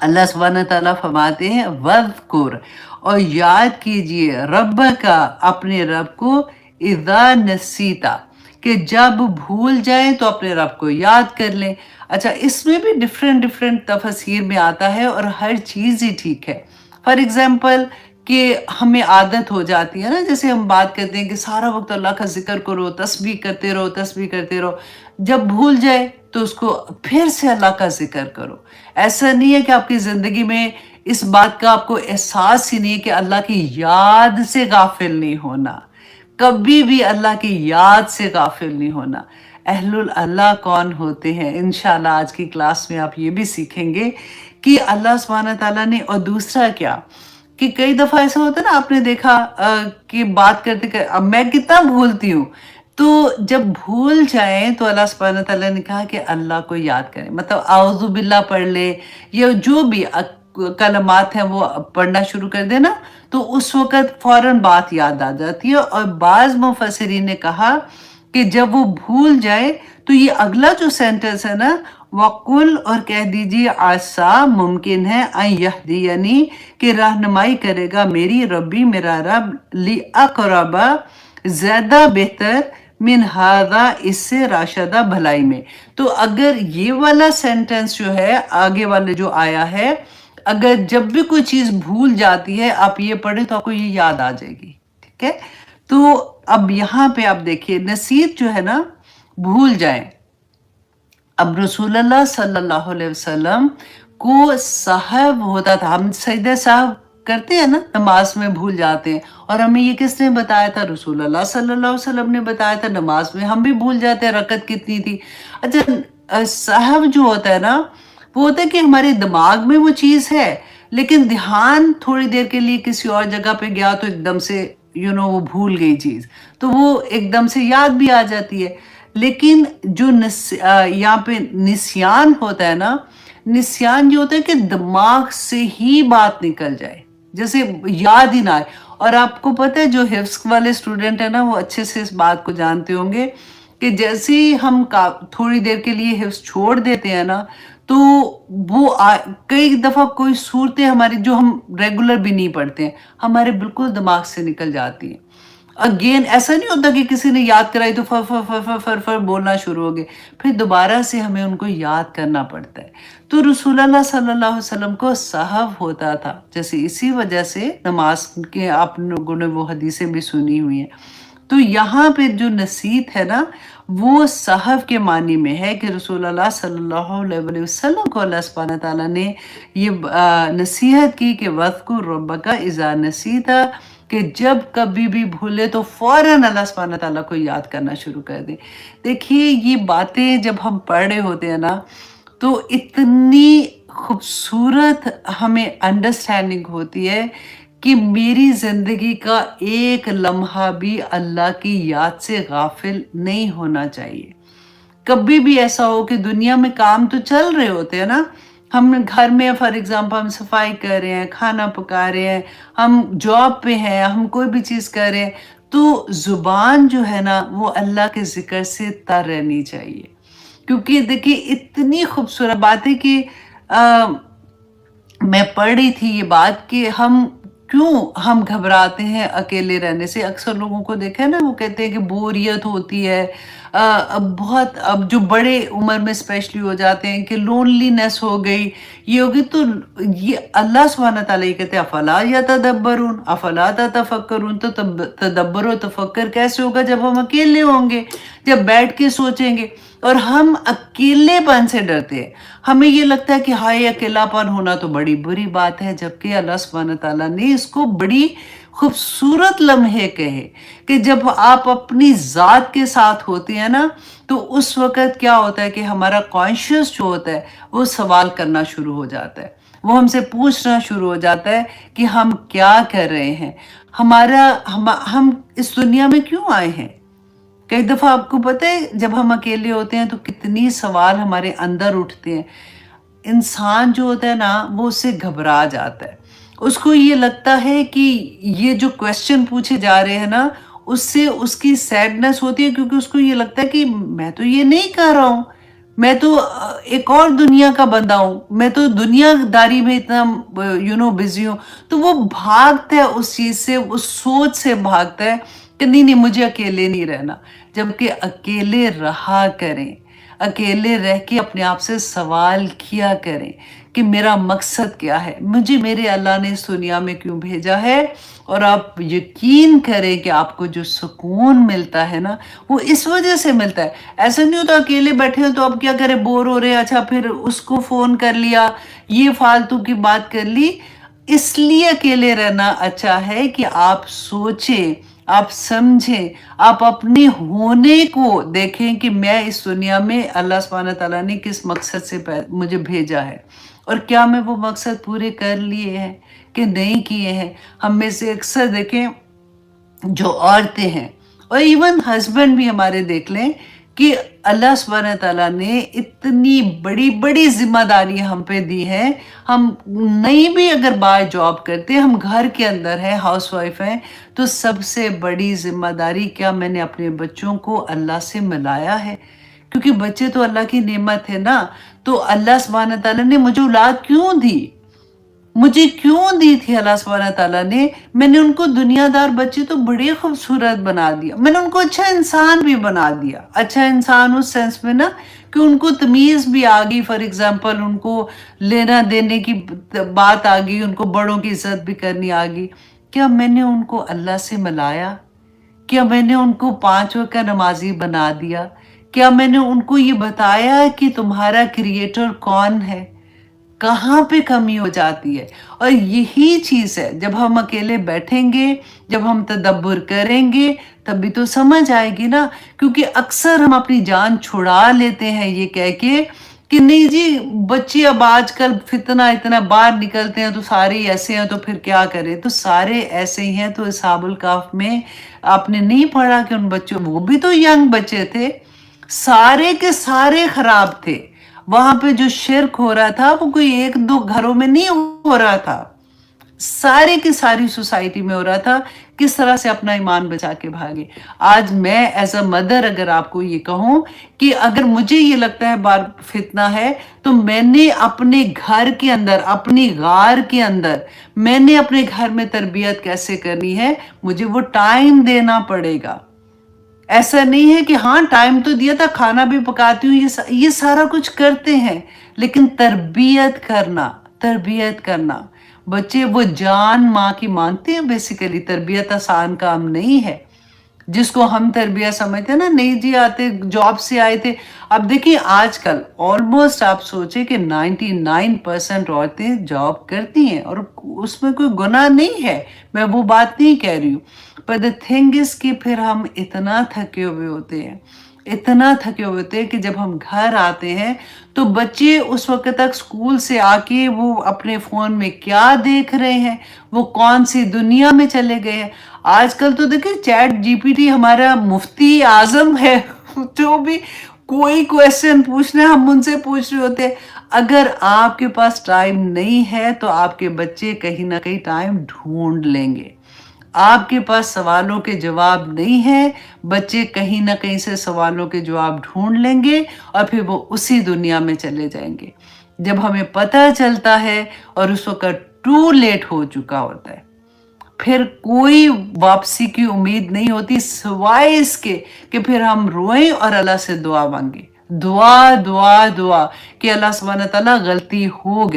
اللہ سبحانہ تعالیٰ فرماتے ہیں وَذْكُرْ، اور یاد کیجئے رب کا، اپنے رب کو، اذا نسیتا، کہ جب بھول جائیں تو اپنے رب کو یاد کر لیں۔ اچھا اس میں بھی ڈیفرنٹ تفسیر میں آتا ہے اور ہر چیز ہی ٹھیک ہے۔ فار ایگزامپل کہ ہمیں عادت ہو جاتی ہے نا، جیسے ہم بات کرتے ہیں کہ سارا وقت اللہ کا ذکر کرو، تسبیح کرتے رہو، جب بھول جائے تو اس کو پھر سے اللہ کا ذکر کرو۔ ایسا نہیں ہے کہ آپ کی زندگی میں اس بات کا آپ کو احساس ہی نہیں ہے کہ اللہ کی یاد سے غافل نہیں ہونا، کبھی بھی اللہ کی یاد سے غافل نہیں ہونا۔ اہل اللہ کون ہوتے ہیں، انشاءاللہ آج کی کلاس میں آپ یہ بھی سیکھیں گے کہ اللہ سبحانہ تعالیٰ نے، اور دوسرا کیا کہ کئی دفعہ ایسا ہوتا ہے نا، آپ نے دیکھا کہ بات کرتے اب میں کتنا بھولتی ہوں، تو جب بھول جائیں تو اللہ سبحانہ تعالیٰ نے کہا کہ اللہ کو یاد کریں، مطلب اعوذ باللہ پڑھ لے یا جو بھی کلمات ہیں وہ پڑھنا شروع کر دینا، تو اس وقت فوراً بات یاد آ جاتی ہے۔ اور بعض مفسرین نے کہا کہ جب وہ بھول جائے تو یہ اگلا جو سینٹنس ہے نا، وَقُلْ، اور کہہ دیجیے عَسَىٰ، ممکن ہے، اَن یہدینی، کہ رہنمائی کرے گا میری ربی، میرا رب، لِأَقْرَبَ، زیادہ بہتر، من ہذا، اس سے، راشدہ، بھلائی میں۔ تو اگر یہ والا سینٹنس جو ہے، آگے والے جو آیا ہے، اگر جب بھی کوئی چیز بھول جاتی ہے آپ یہ پڑھیں تو آپ کو یہ یاد آ جائے گی، ٹھیک ہے؟ تو اب یہاں پہ آپ دیکھیے نصیحت جو ہے نا، بھول جائیں۔ اب رسول اللہ صلی اللہ علیہ وسلم کو صاحب ہوتا تھا، ہم سجدہ صاحب کرتے ہیں نا، نماز میں بھول جاتے ہیں، اور ہمیں یہ کس نے بتایا تھا؟ رسول اللہ صلی اللہ علیہ وسلم نے بتایا تھا۔ نماز میں ہم بھی بھول جاتے ہیں رکعت کتنی تھی۔ اچھا صاحب جو ہوتا ہے نا، وہ ہوتا ہے کہ ہمارے دماغ میں وہ چیز ہے لیکن دھیان تھوڑی دیر کے لیے کسی اور جگہ پہ گیا تو ایک دم سے وہ بھول گئی چیز، تو وہ ایک دم سے یاد بھی آ جاتی ہے۔ لیکن جو یہاں پہ نسیان ہوتا ہے نا، نسیان یہ ہوتا ہے کہ دماغ سے ہی بات نکل جائے، جیسے یاد ہی نہ آئے۔ اور آپ کو پتہ ہے جو حفظ والے اسٹوڈنٹ ہیں نا، وہ اچھے سے اس بات کو جانتے ہوں گے کہ جیسے ہی ہم تھوڑی دیر کے لیے حفظ چھوڑ دیتے ہیں نا، تو وہ کئی دفعہ کوئی صورتیں ہماری جو ہم ریگولر بھی نہیں پڑھتے ہیں، ہمارے بالکل دماغ سے نکل جاتی ہیں۔ اگین ایسا نہیں ہوتا کہ کسی نے یاد کرائی تو فر فر فر فر فر فر بولنا شروع ہو گئے، پھر دوبارہ سے ہمیں ان کو یاد کرنا پڑتا ہے۔ تو رسول اللہ صلی اللہ علیہ وسلم کو صحو ہوتا تھا، جیسے اسی وجہ سے نماز کے آپ لوگوں نے وہ حدیثیں بھی سنی ہوئی ہیں۔ تو یہاں پہ جو نصیحت ہے نا، وہ صحو کے معنی میں ہے کہ رسول اللہ صلی اللہ علیہ وسلم کو اللہ سبحانہ تعالیٰ نے یہ نصیحت کی کہ وَاذْكُرْ رَبَّكَ إِذَا نَسِيتَ، کہ جب کبھی بھی بھولے تو فوراً اللہ سبحانہ تعالیٰ کو یاد کرنا شروع کر دیں۔ دیکھیے یہ باتیں جب ہم پڑھ رہے ہوتے ہیں نا، تو اتنی خوبصورت ہمیں انڈرسٹینڈنگ ہوتی ہے کہ میری زندگی کا ایک لمحہ بھی اللہ کی یاد سے غافل نہیں ہونا چاہیے۔ کبھی بھی ایسا ہو کہ دنیا میں کام تو چل رہے ہوتے ہیں نا، ہم گھر میں فار ایگزامپل ہم صفائی کر رہے ہیں، کھانا پکا رہے ہیں، ہم جاب پہ ہیں، ہم کوئی بھی چیز کر رہے ہیں، تو زبان جو ہے نا وہ اللہ کے ذکر سے تر رہنی چاہیے۔ کیونکہ دیکھیے اتنی خوبصورت بات ہے کہ میں پڑھ رہی تھی یہ بات کہ کیوں ہم گھبراتے ہیں اکیلے رہنے سے۔ اکثر لوگوں کو دیکھا ہے نا، وہ کہتے ہیں کہ بوریت ہوتی ہے، بہت اب جو بڑے عمر میں اسپیشلی ہو جاتے ہیں کہ لونلینس ہو گئی، یہ ہوگی، تو یہ اللہ سبحانہ تعالیٰ یہ کہتے ہیں افلا یتدبرون افلا تتفکرون، تو تدبر و تفکر کیسے ہوگا جب ہم اکیلے ہوں گے، جب بیٹھ کے سوچیں گے۔ اور ہم اکیلے پن سے ڈرتے ہیں، ہمیں یہ لگتا ہے کہ ہائے اکیلا پن ہونا تو بڑی بری بات ہے، جبکہ اللہ سبحانہ تعالیٰ نے اس کو بڑی خوبصورت لمحے کہے کہ جب آپ اپنی ذات کے ساتھ ہوتے ہیں نا، تو اس وقت کیا ہوتا ہے کہ ہمارا کانشیس جو ہوتا ہے وہ سوال کرنا شروع ہو جاتا ہے، وہ ہم سے پوچھنا شروع ہو جاتا ہے کہ ہم کیا کر رہے ہیں، ہم اس دنیا میں کیوں آئے ہیں۔ کئی دفعہ آپ کو پتہ ہے جب ہم اکیلے ہوتے ہیں تو کتنی سوال ہمارے اندر اٹھتے ہیں۔ انسان جو ہوتا ہے نا وہ اس سے گھبرا جاتا ہے، اس کو یہ لگتا ہے کہ یہ جو کویسچن پوچھے جا رہے ہیں نا اس سے اس کی سیڈنس ہوتی ہے، کیونکہ اس کو یہ لگتا ہے کہ میں تو یہ نہیں کر رہا ہوں، میں تو ایک اور دنیا کا بندہ ہوں، میں تو دنیا داری میں اتنا بزی ہوں۔ تو وہ بھاگتا ہے اس چیز سے، اس سوچ سے بھاگتا ہے کہ نہیں مجھے اکیلے نہیں رہنا، جبکہ اکیلے رہا کریں، اکیلے رہ کے اپنے آپ سے سوال کیا کریں کہ میرا مقصد کیا ہے، مجھے میرے اللہ نے اس دنیا میں کیوں بھیجا ہے۔ اور آپ یقین کریں کہ آپ کو جو سکون ملتا ہے نا وہ اس وجہ سے ملتا ہے۔ ایسا نہیں ہوتا اکیلے بیٹھے ہو تو آپ کیا کریں، بور ہو رہے ہیں، اچھا پھر اس کو فون کر لیا، یہ فالتو کی بات کر لی۔ اس لیے اکیلے رہنا اچھا ہے کہ آپ سوچیں، آپ سمجھیں، آپ اپنے ہونے کو دیکھیں کہ میں اس دنیا میں اللہ سبحانہ تعالیٰ نے کس مقصد سے مجھے بھیجا ہے، اور کیا میں وہ مقصد پورے کر لیے ہیں کہ نہیں کیے ہیں۔ ہم میں سے اکثر دیکھیں جو عورتیں ہیں اور ایون ہسبینڈ بھی ہمارے دیکھ لیں کہ اللہ سبحانہ تعالیٰ نے اتنی بڑی بڑی ذمہ داریاں ہم پہ دی ہیں، ہم نہیں بھی اگر باہر جاب کرتے، ہم گھر کے اندر ہیں، ہاؤس وائف ہیں، تو سب سے بڑی ذمہ داری کیا میں نے اپنے بچوں کو اللہ سے ملایا ہے، کیونکہ بچے تو اللہ کی نعمت ہے نا۔ تو اللہ سبحانہ تعالیٰ نے مجھے اولاد کیوں دی، مجھے کیوں دی تھی اللہ سبحانہ تعالیٰ نے؟ میں نے ان کو دنیا دار بچے تو بڑے خوبصورت بنا دیا، میں نے ان کو اچھا انسان بھی بنا دیا، اچھا انسان اس سینس میں نا کہ ان کو تمیز بھی آ گئی، فار ایگزامپل ان کو لینا دینے کی بات آ گئی، ان کو بڑوں کی عزت بھی کرنی آ گئی۔ کیا میں نے ان کو اللہ سے ملایا؟ کیا میں نے ان کو 5 وقت کا نمازی بنا دیا؟ کیا میں نے ان کو یہ بتایا کہ تمہارا کریٹر کون ہے؟ کہاں پہ کمی ہو جاتی ہے؟ اور یہی چیز ہے، جب ہم اکیلے بیٹھیں گے، جب ہم تدبر کریں گے تبھی تو سمجھ آئے گی نا۔ کیونکہ اکثر ہم اپنی جان چھڑا لیتے ہیں یہ کہہ کے کہ نہیں جی بچے اب آج کل اتنا باہر نکلتے ہیں تو سارے ایسے ہیں، تو پھر کیا کریں؟ تو سارے ایسے ہی ہیں۔ تو اصحاب الکہف میں آپ نے نہیں پڑھا کہ ان بچوں، وہ بھی تو ینگ بچے تھے، سارے کے سارے خراب تھے۔ وہاں پہ جو شرک ہو رہا تھا وہ کوئی 1-2 گھروں میں نہیں ہو رہا تھا، سارے کی ساری سوسائٹی میں ہو رہا تھا۔ کس طرح سے اپنا ایمان بچا کے بھاگے۔ آج میں ایز اے مدر اگر آپ کو یہ کہوں کہ اگر مجھے یہ لگتا ہے بار فتنہ ہے، تو میں نے اپنے گھر کے اندر، اپنی غار کے اندر، میں نے اپنے گھر میں تربیت کیسے کرنی ہے، مجھے وہ ٹائم دینا پڑے گا۔ ایسا نہیں ہے کہ ہاں ٹائم تو دیا تھا، کھانا بھی پکاتی ہوں، یہ سارا کچھ کرتے ہیں، لیکن تربیت کرنا بچے وہ جان ماں کی مانگتے ہیں۔ بیسیکلی تربیت آسان کام نہیں ہے، جس کو ہم تربیت سمجھتے ہیں نا، نہیں جی آتے جاب سے آئے تھے۔ اب دیکھیں آج کل آلموسٹ آپ سوچیں کہ 99% عورتیں جاب کرتی ہیں، اور اس میں کوئی گناہ نہیں ہے، میں وہ بات نہیں کہہ رہی ہوں۔ پر the thing is کہ پھر ہم اتنا تھکے ہوئے ہوتے ہیں کہ جب ہم گھر آتے ہیں تو بچے اس وقت تک سکول سے آ کے وہ اپنے فون میں کیا دیکھ رہے ہیں، وہ کون سی دنیا میں چلے گئے ہیں۔ آج کل تو دیکھیں چیٹ جی پی ٹی ہمارا مفتی اعظم ہے، جو بھی کوئی کویسچن پوچھنا ہے ہم ان سے پوچھ رہے ہوتے ہیں۔ اگر آپ کے پاس ٹائم نہیں ہے تو آپ کے بچے کہیں نہ کہیں ٹائم ڈھونڈ لیں گے۔ آپ کے پاس سوالوں کے جواب نہیں ہیں، بچے کہیں نہ کہیں سے سوالوں کے جواب ڈھونڈ لیں گے، اور پھر وہ اسی دنیا میں چلے جائیں گے۔ جب ہمیں پتہ چلتا ہے اور اس وقت ٹو لیٹ ہو چکا ہوتا ہے، پھر کوئی واپسی کی امید نہیں ہوتی سوائے اس کے کہ پھر ہم روئیں اور اللہ سے دعا مانگیں، دعا کہ اللہ سبحانہ تعالیٰ غلطی ہو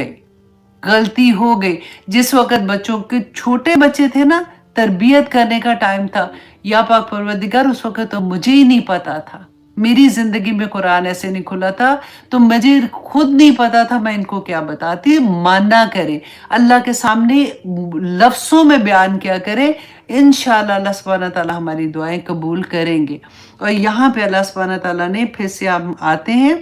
گئی۔ جس وقت بچوں کے چھوٹے بچے تھے نا، تربیت کرنے کا ٹائم تھا، یا پاک پروردگار اس وقت تو مجھے ہی نہیں پتا تھا، میری زندگی میں قرآن ایسے نہیں کھلا تھا، تو مجھے خود نہیں پتا تھا میں ان کو کیا بتاتی۔ مانا کرے اللہ کے سامنے لفظوں میں بیان کیا کرے، انشاءاللہ اللہ سبحانہ تعالیٰ ہماری دعائیں قبول کریں گے۔ اور یہاں پہ اللہ سبحانہ تعالیٰ نے پھر سے ہم آتے ہیں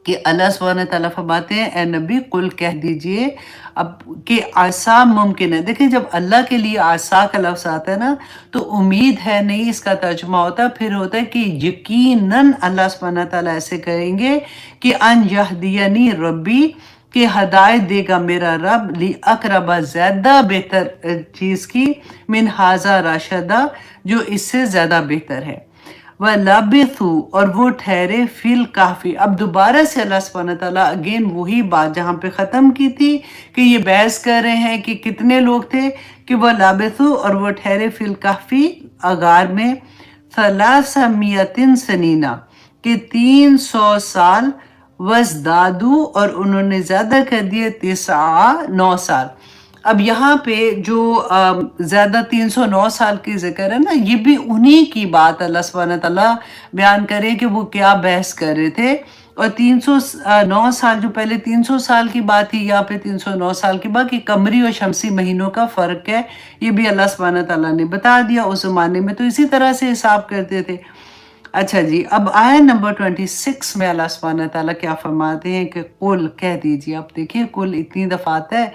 کہ اللہ सुब्हान तआला फरमाते हैं ए नबी कुल कह दीजिए अब कि आसा मुमकिन है। देखिए जब अल्लाह के लिए आसा का लफ्ज़ आता है ना तो उम्मीद है नहीं इसका तर्जुमा होता है, फिर होता है कि यकीनन अल्लाह सुब्हान तआला ऐसे करेंगे कि अन यहदियनी रब्बी कि हदायत देगा मेरा रब ली अकरबा ज़्यादा बेहतर चीज़ की मिन हाजा राशदा जो इससे ज़्यादा बेहतर है। वह लाबिथु और वो ठहरे फिल काफ़ी। अब दोबारा से अल्लाह सुब्हान ताला अगेन वही बात जहाँ पे ख़त्म की थी कि ये बहस कर रहे हैं कि कितने लोग थे कि वह लाबिथु और वो ठहरे फिल काफ़ी अगार में सलासमियतिन सनीना कि 300 साल वज़दादू और उन्होंने ज़्यादा कर दिए 9 साल। अब यहाँ पे जो ज़्यादा 309 साल की ज़िक्र है ना ये भी उन्हीं की बात अल्लाह सुब्हान तआला बयान करे कि वो क्या बहस कर रहे थे। और 309 साल जो पहले 300 साल की बात थी यहाँ पे 309 साल की बात कि कमरी और शमसी महीनों का फ़र्क है, ये भी अल्लाह सुब्हान तआला ने बता दिया। उस ज़माने में तो इसी तरह से हिसाब करते थे। अच्छा जी, अब आया नंबर 26 में अल्लाह सुब्हान तआला क्या फरमाते हैं कि कुल कह दीजिए। अब देखिए कुल इतनी दफ़ा आता है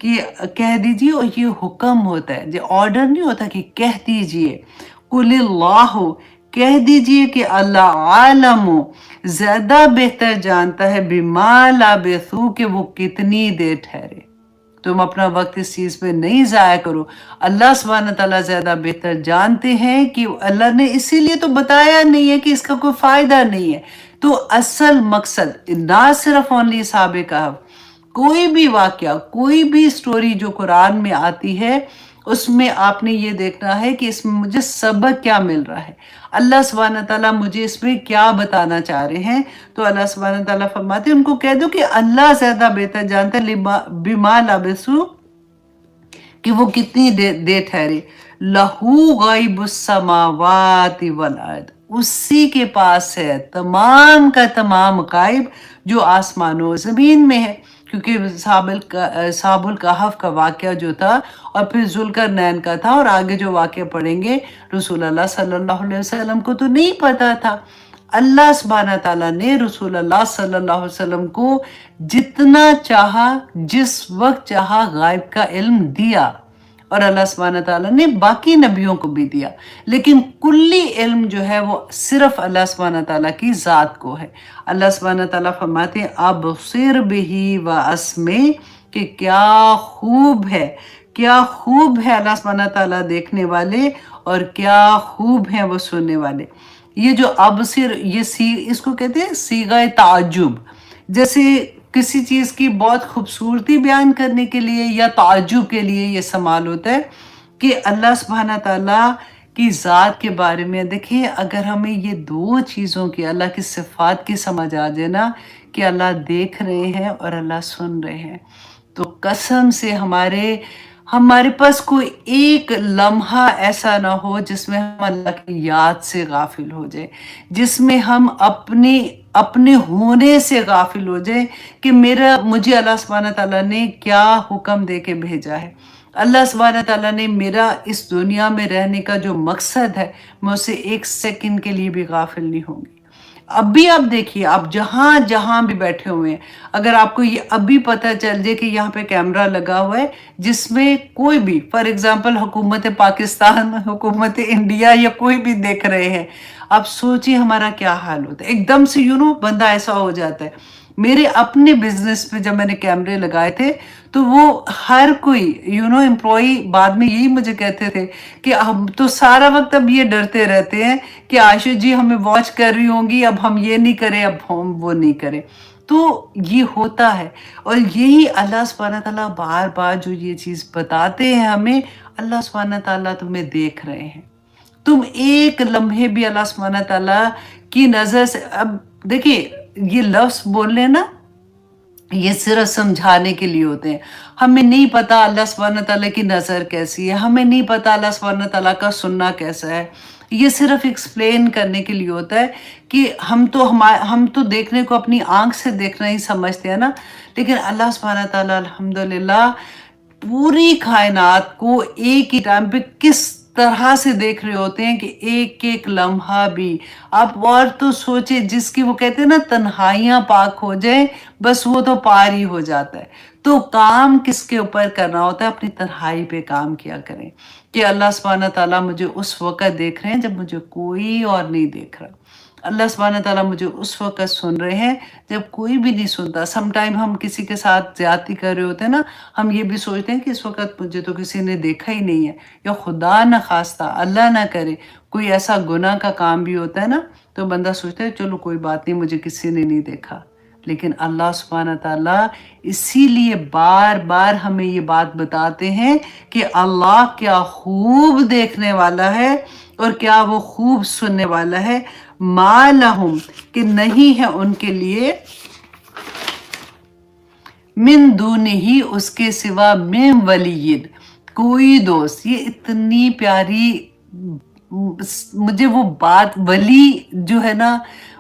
कि कह दीजिए और ये हुक्म होता है, ये ऑर्डर नहीं होता कि कह दीजिए। कुलिल्लाहु कह दीजिए कि अल्लाह आलमु ज़्यादा बेहतर जानता है बिमा लाबिथू कि वो कितनी देर ठहरे। तुम अपना वक्त इस चीज़ पे नहीं ज़ाया करो। अल्लाह सुब्हान तआला ज़्यादा बेहतर जानते हैं कि अल्लाह ने इसीलिए तो बताया नहीं है कि इसका कोई फ़ायदा नहीं है। तो असल मकसद ना सिर्फ ओनली साहब कहफ, कोई भी वाक़या, कोई भी स्टोरी जो कुरान में आती है उसमें आपने ये देखना है कि इसमें मुझे सबक क्या मिल रहा है, अल्लाह सुब्हान तआला मुझे इसमें क्या बताना चाह रहे हैं। तो अल्लाह सुब्हान तआला फरमाते हैं उनको कह दो कि अल्लाह ज़्यादा बेहतर जानता है बिमा लाबिसू कि वो कितनी देर ठहरे। लहू गाइबुस समावाति वल अर्द, उसी के पास है तमाम का तमाम गायब जो आसमानों और ज़मीन में है। क्योंकि साहबुल कहफ का वाक़या जो था और फिर ज़ुल्करनैन का था और आगे जो वाक़या पढ़ेंगे रसूल अल्लाह सल्लल्लाहु अलैहि वसल्लम को तो नहीं पता था। अल्लाह सुब्हान तआला ने रसूल अल्लाह सल्लल्लाहु अलैहि वसल्लम को जितना चाहा जिस वक्त चाहा गायब का इल्म दिया और अल्लाह सुब्हान तआला ने बाकी नबियों को भी दिया, लेकिन कुल्ली इल्म जो है वो सिर्फ अल्लाह सुब्हान तआला की ज़ात को है। अल्लाह सुब्हान तआला फरमाते हैं अबसिर बिही व अस्मे कि क्या खूब है, क्या खूब है अल्लाह सुब्हान तआला देखने वाले और क्या खूब है वो सुनने वाले। ये जो अबसिर ये इसको कहते हैं सीगा ताजुब, जैसे किसी चीज़ की बहुत खूबसूरती बयान करने के लिए या ताज्जुब के लिए ये इस्तेमाल होता है कि अल्लाह सुब्हान तआला की ज़ात के बारे में देखिए अगर हमें ये दो चीज़ों की अल्लाह की सिफ़ात की समझ आ जाए ना कि अल्लाह देख रहे हैं और अल्लाह सुन रहे हैं, तो कसम से हमारे पास कोई एक लम्हा ऐसा ना हो जिसमें हम अल्लाह की याद से गाफिल हो जाए, जिसमें हम अपने होने से गाफिल हो जाए कि मुझे अल्लाह सुब्हान तआला ने क्या हुक्म दे के भेजा है। अल्लाह सुब्हान तआला ने मेरा इस दुनिया में रहने का जो मकसद है मैं उससे एक सेकंड के लिए भी गाफिल नहीं होंगी। अभी आप देखिए आप जहां भी बैठे हुए हैं, अगर आपको ये अभी पता चल जाए कि यहाँ पे कैमरा लगा हुआ है जिसमें कोई भी फॉर एग्जांपल हुकूमत पाकिस्तान, हुकूमत इंडिया या कोई भी देख रहे हैं, आप सोचिए हमारा क्या हाल होता है। एकदम से बंदा ऐसा हो जाता है। मेरे अपने बिजनेस पे जब मैंने कैमरे लगाए थे तो वो हर कोई एम्प्लॉई बाद में यही मुझे कहते थे कि हम तो सारा वक्त अब ये डरते रहते हैं कि आशा जी हमें वॉच कर रही होंगी, अब हम ये नहीं करें, अब हम वो नहीं करें। तो ये होता है और यही अल्लाह सुब्हान तआला बार बार जो ये चीज़ बताते हैं हमें, अल्लाह सुब्हान तआला तुम्हें देख रहे हैं। तुम एक लम्हे भी अल्लाह सुब्हान तआला की नज़र से, अब देखिए ये लफ्ज़ बोलने ना ये सिर्फ समझाने के लिए होते हैं। हमें नहीं पता अल्लाह सुब्हान तआला की नज़र कैसी है, हमें नहीं पता अल्लाह सुब्हान तआला का सुनना कैसा है। ये सिर्फ एक्सप्लेन करने के लिए होता है कि हम तो देखने को अपनी आँख से देखना ही समझते हैं ना, लेकिन अल्लाह सुब्हान तआला अल्हम्दुलिल्लाह पूरी कायनात को एक ही टाइम पे किस طرح سے دیکھ رہے ہوتے ہیں کہ ایک ایک لمحہ بھی آپ اور تو سوچے، جس کی وہ کہتے ہیں نا تنہائیاں پاک ہو جائیں بس وہ تو پار ہی ہو جاتا ہے۔ تو کام کس کے اوپر کرنا ہوتا ہے؟ اپنی تنہائی پہ کام کیا کریں کہ اللہ سبحانہ تعالیٰ مجھے اس وقت دیکھ رہے ہیں جب مجھے کوئی اور نہیں دیکھ رہا، اللہ سبحانہ تعالیٰ مجھے اس وقت سن رہے ہیں جب کوئی بھی نہیں سنتا۔ سم ٹائم ہم کسی کے ساتھ زیادتی کر رہے ہوتے ہیں نا، ہم یہ بھی سوچتے ہیں کہ اس وقت مجھے تو کسی نے دیکھا ہی نہیں ہے، یا خدا نہ خواستہ اللہ نہ کرے کوئی ایسا گناہ کا کام بھی ہوتا ہے نا، تو بندہ سوچتا ہے چلو کوئی بات نہیں، مجھے کسی نے نہیں دیکھا۔ لیکن اللہ سبحانہ تعالیٰ اسی لیے بار بار ہمیں یہ بات بتاتے ہیں کہ اللہ کیا خوب دیکھنے والا ہے اور کیا وہ خوب سننے والا ہے۔ ما لہم، کہ نہیں ہے ان کے لیے، من دونہی، اس کے سوا، من ولی، کوئی دوست۔ یہ اتنی پیاری، مجھے وہ بات ولی جو ہے نا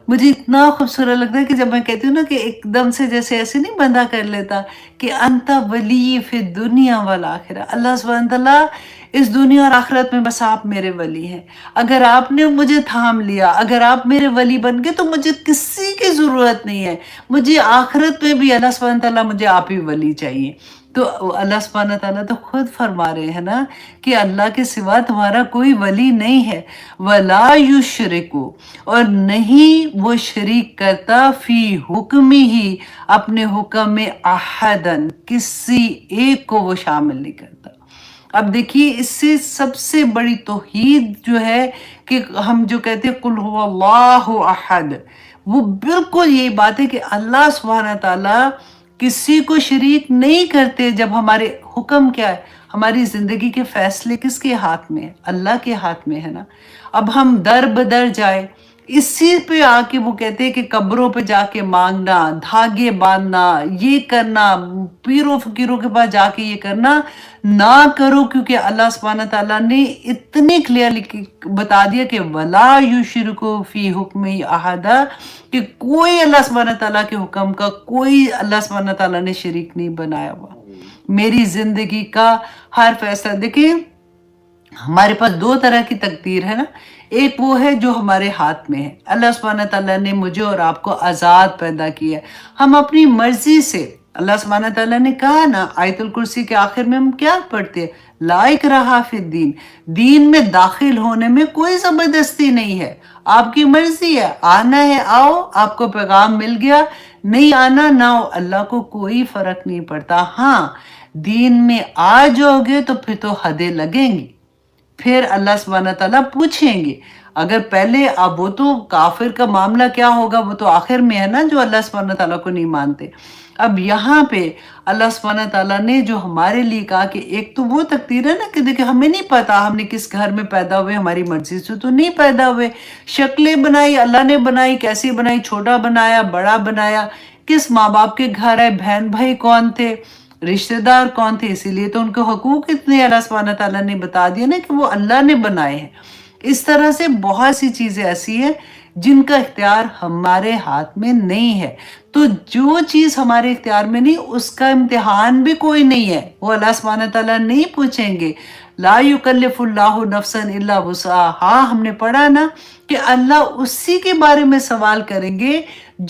مجھے اتنا خوبصورت لگتا ہے کہ جب میں کہتی ہوں نا کہ ایک دم سے جیسے ایسے نہیں بندہ کر لیتا کہ انت ولی فی الدنیا والآخرہ، اللہ سبحانہ تعالیٰ اس دنیا اور آخرت میں بس آپ میرے ولی ہیں۔ اگر آپ نے مجھے تھام لیا، اگر آپ میرے ولی بن گئے تو مجھے کسی کی ضرورت نہیں ہے، مجھے آخرت میں بھی اللہ سبحانہ تعالیٰ مجھے آپ ہی ولی چاہیے۔ تو اللہ سبحانہ تعالیٰ تو خود فرما رہے ہیں نا کہ اللہ کے سوا تمہارا کوئی ولی نہیں ہے۔ وَلَا يُشْرِكُ، اور نہیں وہ شریک کرتا، فی حکمی ہی، اپنے حکم میں، احدن، کسی ایک کو وہ شامل نہیں کرتا۔ اب دیکھیے اس سے سب سے بڑی توحید جو ہے کہ ہم جو کہتے ہیں قُلْ هُوَ اللَّهُ احد، وہ بالکل یہی بات ہے کہ اللہ سبحانہ تعالیٰ کسی کو شریک نہیں کرتے۔ جب ہمارے حکم کیا ہے، ہماری زندگی کے فیصلے کس کے ہاتھ میں ہے؟ اللہ کے ہاتھ میں ہے نا۔ اب ہم در بدر جائے، اسی پہ آ کے وہ کہتے ہیں کہ قبروں پہ جا کے مانگنا، دھاگے باندھنا، یہ کرنا، پیروں فقیروں کے پاس جا کے یہ کرنا نہ کرو، کیونکہ اللہ سبحانہ تعالیٰ نے اتنی کلیئرلی بتا دیا کہ وَلَا يُشْرِكُ فِي حُکْمِهِ أَحَدًا، کہ کوئی اللہ سبحانہ تعالیٰ کے حکم کا کوئی اللہ سبحانہ تعالیٰ نے شریک نہیں بنایا ہوا۔ میری زندگی کا ہر فیصلہ، دیکھیں ہمارے پاس دو طرح کی تقدیر ہے نا، ایک وہ ہے جو ہمارے ہاتھ میں ہے، اللہ سبحانہ تعالیٰ نے مجھے اور آپ کو آزاد پیدا کیا ہے، ہم اپنی مرضی سے، اللہ سبحانہ تعالیٰ نے کہا نا آیت الکرسی کے آخر میں ہم کیا پڑھتے ہیں؟ لا اکراہ فی الدین، دین میں داخل ہونے میں کوئی زبردستی نہیں ہے، آپ کی مرضی ہے، آنا ہے آؤ، آپ کو پیغام مل گیا، نہیں آنا نہ ہو، اللہ کو کوئی فرق نہیں پڑتا۔ ہاں دین میں آ جاؤ گے تو پھر تو حدیں لگیں گی، پھر اللہ سبحانہ تعالیٰ پوچھیں گے۔ اگر پہلے اب وہ تو کافر کا معاملہ کیا ہوگا وہ تو آخر میں ہے نا، جو اللہ سبحانہ تعالیٰ کو نہیں مانتے۔ اب یہاں پہ اللہ سبحانہ تعالیٰ نے جو ہمارے لیے کہا کہ ایک تو وہ تقدیر ہے نا کہ دیکھیں ہمیں نہیں پتا ہم نے کس گھر میں پیدا ہوئے، ہماری مرضی سے تو نہیں پیدا ہوئے، شکلیں بنائی اللہ نے، بنائی کیسی بنائی، چھوٹا بنایا بڑا بنایا، کس ماں باپ کے گھر آئے، بہن بھائی کون تھے، رشتہ دار کون تھے، اسی لیے تو ان کے حقوق اتنے اللہ سبحانہ تعالیٰ نے بتا دیا نا کہ وہ اللہ نے بنائے ہیں۔ اس طرح سے بہت سی چیزیں ایسی ہیں جن کا اختیار ہمارے ہاتھ میں نہیں ہے، تو جو چیز ہمارے اختیار میں نہیں اس کا امتحان بھی کوئی نہیں ہے، وہ اللہ سبحانہ تعالیٰ نہیں پوچھیں گے۔ لا یکلف اللہ نفسا الا وسعہا، ہاں ہم نے پڑھا نا کہ اللہ اسی کے بارے میں سوال کریں گے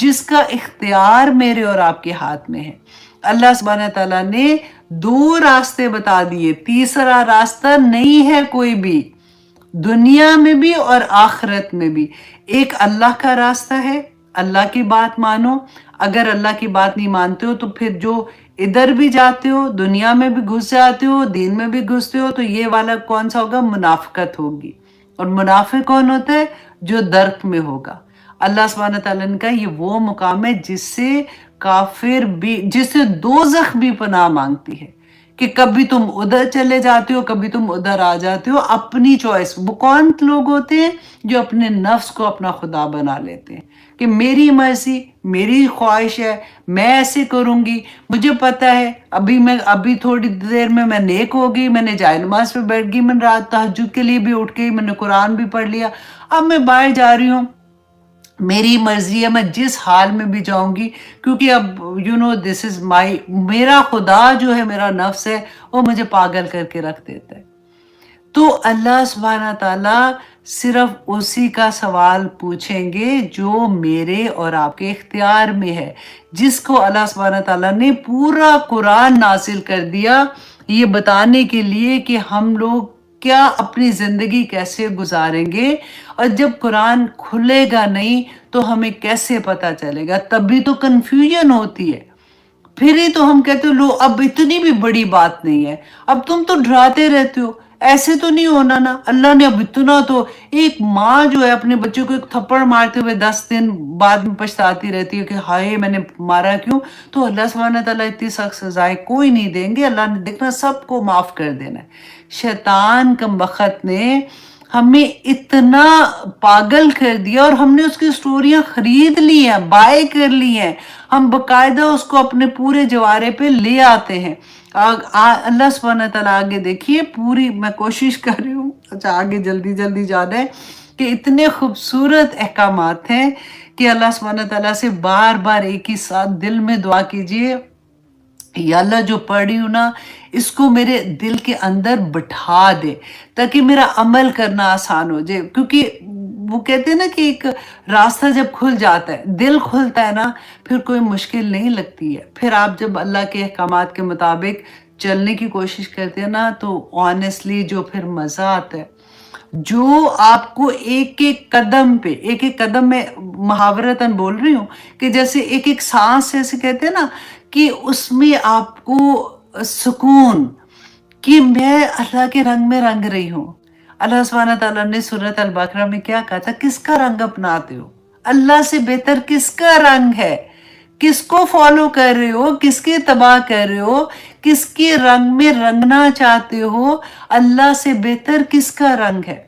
جس کا اختیار میرے اور آپ کے ہاتھ میں ہے۔ اللہ سبحانہ تعالیٰ نے دو راستے بتا دیے، تیسرا راستہ نہیں ہے کوئی بھی، دنیا میں بھی اور آخرت میں بھی۔ ایک اللہ کا راستہ ہے، اللہ کی بات مانو، اگر اللہ کی بات نہیں مانتے ہو تو پھر جو ادھر بھی جاتے ہو، دنیا میں بھی گھس جاتے ہو، دین میں بھی گھستے ہو، تو یہ والا کون سا ہوگا؟ منافقت ہوگی۔ اور منافق کون ہوتا ہے؟ جو درک میں ہوگا۔ اللہ سبحانہ تعالیٰ نے کہا یہ وہ مقام ہے جس سے کافر بھی، جس سے دوزخ بھی پناہ مانگتی ہے، کہ کبھی تم ادھر چلے جاتے ہو کبھی تم ادھر آ جاتے ہو، اپنی چوائس۔ وہ کون لوگ ہوتے ہیں؟ جو اپنے نفس کو اپنا خدا بنا لیتے ہیں کہ میری مرضی، میری خواہش ہے، میں ایسے کروں گی، مجھے پتہ ہے ابھی تھوڑی دیر میں میں نیک ہو گئی، میں نے جائے نماز پہ بیٹھ گئی، میں نے رات تہجد کے لیے بھی اٹھ گئی، میں نے قرآن بھی پڑھ لیا، اب میں باہر جا رہی ہوں، میری مرضی ہے، میں جس حال میں بھی جاؤں گی، کیونکہ اب دس از میرا خدا جو ہے، میرا نفس ہے، وہ مجھے پاگل کر کے رکھ دیتا ہے۔ تو अल्लाह सुब्हाना ताला सिर्फ उसी का सवाल पूछेंगे जो मेरे और आपके इख्तियार में है, जिसको अल्लाह सुब्हाना ताला ने पूरा कुरान नाजिल कर दिया ये बताने के लिए कि हम लोग क्या अपनी ज़िंदगी कैसे गुजारेंगे, और जब कुरान खुलेगा नहीं तो हमें कैसे पता चलेगा? तभी तो कन्फ्यूजन होती है। फिर ही तो हम कहते हो लो अब इतनी भी बड़ी बात नहीं है, अब तुम तो डराते रहते हो, ऐसे तो नहीं होना ना, अल्लाह ने अब इतना तो। एक माँ जो है अपने बच्चों को एक थप्पड़ मारते हुए 10 दिन बाद में पछताती रहती है कि हाय मैंने मारा क्यों, तो अल्लाह सुब्हानहू तआला इतनी सख्त सजाएं कोई नहीं देंगे, अल्लाह ने देखना सबको माफ कर देना है। शैतान कमबख्त ने हमें इतना पागल कर दिया और हमने उसकी स्टोरियां खरीद ली हैं, बाय कर ली हैं, हम बकायदा उसको अपने पूरे जवारे पे ले आते हैं। अल्लाह सुब्हानहू तआला आगे देखिए, पूरी मैं कोशिश कर रही हूँ, अच्छा आगे जल्दी जल्दी जाना है कि इतने खूबसूरत अहकामात हैं कि अल्लाह सुब्हानहू तआला से बार बार एक ही साथ दिल में दुआ कीजिए, या अल्लाह जो पढ़ रही हूँ ना इसको मेरे दिल के अंदर बिठा दे ताकि मेरा अमल करना आसान हो जाए। क्योंकि वो कहते हैं ना कि एक रास्ता जब खुल जाता है, दिल खुलता है ना, फिर कोई मुश्किल नहीं लगती है। फिर आप जब अल्लाह के अहकामात के मुताबिक चलने की कोशिश करते हैं ना तो ऑनेस्टली जो फिर मज़ा आता है, जो आपको एक एक कदम में मुहावरतन बोल रही हूँ कि जैसे एक एक सांस जैसे कहते हैं ना कि उसमें आपको सुकून कि मैं अल्लाह के रंग में रंग रही हूँ। अल्लाह सुब्हानहू तआला ने सूरत अल बकरा में क्या कहा था, किसका रंग अपनाते हो? अल्लाह से बेहतर किसका रंग है? किसको फॉलो कर रहे हो, किसके तबाह कर रहे हो, किसके रंग में रंगना चाहते हो? अल्लाह से बेहतर किसका रंग है?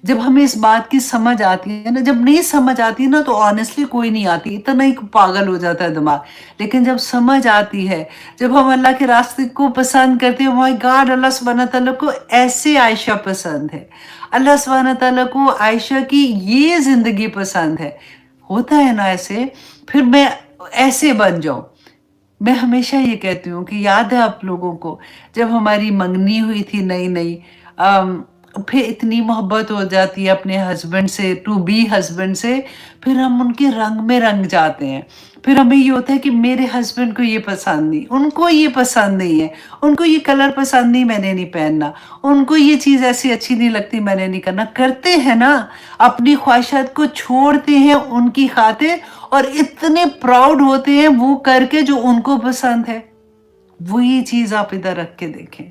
जब हमें इस बात की समझ आती है ना, जब नहीं समझ आती ना तो ऑनेस्टली कोई नहीं आती, इतना ही पागल हो जाता है दिमाग। लेकिन जब समझ आती है, जब हम अल्लाह के रास्ते को पसंद करते हैं, माय गॉड अल्लाह सुब्हानहू तआला को ऐसे आयशा पसंद है, अल्लाह सुब्हानहू तआला को आयशा की ये जिंदगी पसंद है, होता है ना ऐसे, फिर मैं ऐसे बन जाऊं। मैं हमेशा ये कहती हूँ कि याद है आप लोगों को जब हमारी मंगनी हुई थी नई नई, फिर इतनी मोहब्बत हो जाती है अपने हस्बैंड से, टू बी हस्बैंड से, फिर हम उनके रंग में रंग जाते हैं। फिर हमें ये होता है कि मेरे हस्बैंड को ये पसंद नहीं, उनको ये पसंद नहीं है, उनको ये कलर पसंद नहीं, मैंने नहीं पहनना, उनको ये चीज़ ऐसी अच्छी नहीं लगती, मैंने नहीं करना। करते हैं ना, अपनी ख्वाहिशात को छोड़ते हैं उनकी खातिर और इतने प्राउड होते हैं वो करके जो उनको पसंद है। वही चीज़ आप इधर रख के देखें,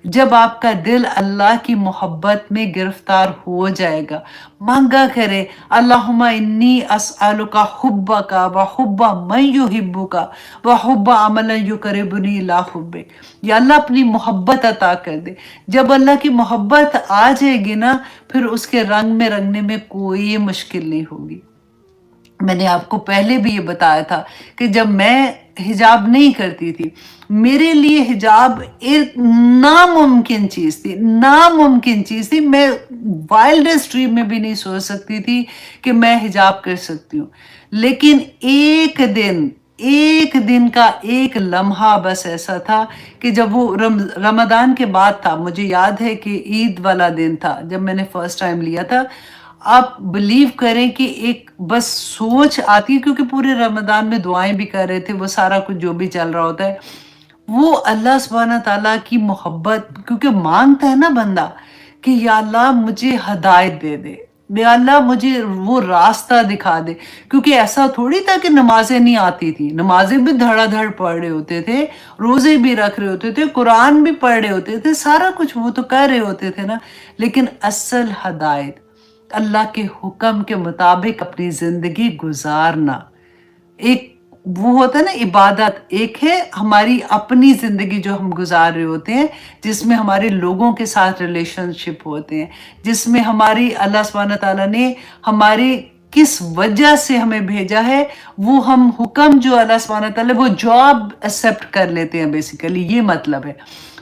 जब आपका दिल अल्लाह की मोहब्बत में गिरफ्तार हो जाएगा, मांगा करे अल्लाहुम्मा इन्नी अस्अलुका हुब्बका व हुब्बा मन युहिब्बुका व हुब्बा अमलन युकरिबुनी इला हुब्बिक, या अल्लाह अपनी मोहब्बत अता कर दे। जब अल्लाह की मोहब्बत आ जाएगी ना, फिर उसके रंग में रंगने में कोई मुश्किल नहीं होगी। मैंने आपको पहले भी ये बताया था कि जब मैं हिजाब नहीं करती थी, मेरे लिए हिजाब एक नामुमकिन चीज़ थी, नामुमकिन चीज़ थी। मैं वाइल्डेस्ट ड्रीम में भी नहीं सोच सकती थी कि मैं हिजाब कर सकती हूँ। लेकिन एक दिन का एक लम्हा बस ऐसा था कि जब वो रमज़ान के बाद था, मुझे याद है कि ईद वाला दिन था जब मैंने फर्स्ट टाइम लिया था। आप बिलीव करें कि एक बस सोच आती है, क्योंकि पूरे रमज़ान में दुआएं भी कर रहे थे, वो सारा कुछ जो भी चल रहा होता है, वो अल्लाह सुब्हानहू तआला की मोहब्बत, क्योंकि मांगता है ना बंदा कि या अल्लाह मुझे हदायत दे दे, या अल्लाह मुझे वो रास्ता दिखा दे। क्योंकि ऐसा थोड़ी था कि नमाजें नहीं आती थी, नमाजें भी धड़ाधड़ पढ़ रहे होते थे, रोजे भी रख रहे होते थे, कुरान भी पढ़ रहे होते थे, सारा कुछ वो तो कर रहे होते थे ना। लेकिन असल हदायत अल्लाह के हुक्म के मुताबिक अपनी जिंदगी गुजारना, एक वो होता है ना इबादत, एक है हमारी अपनी जिंदगी जो हम गुजार रहे होते हैं, जिसमें हमारे लोगों के साथ रिलेशनशिप होते हैं, जिसमें हमारी अल्लाह सुब्हानहू तआला ने हमारे किस वजह से हमें भेजा है, वो हम हुक्म जो अल्लाह सुब्हानहू तआला वो जॉब एक्सेप्ट कर लेते हैं, बेसिकली ये मतलब है।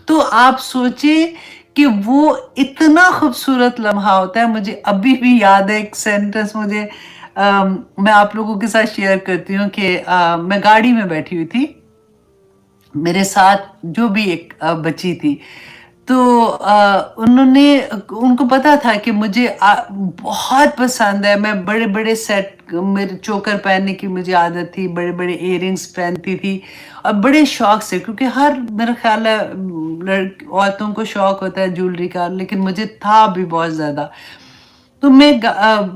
तो आप सोचें कि वो इतना खूबसूरत लम्हा होता है। मुझे अभी भी याद है एक सेंटेंस, मुझे मैं आप लोगों के साथ शेयर करती हूँ कि मैं गाड़ी में बैठी हुई थी, मेरे साथ जो भी एक बच्ची थी, تو उन्होंने उनको पता था कि मुझे बहुत पसंद है। मैं बड़े बड़े सेट मेरे चोकर पहनने की मुझे आदत थी, बड़े बड़े इयररिंग्स पहनती थी और बड़े शौक से, क्योंकि हर मेरा ख्याल है औरतों को शौक होता है ज्वेलरी का, लेकिन मुझे था भी बहुत ज़्यादा। तो मैं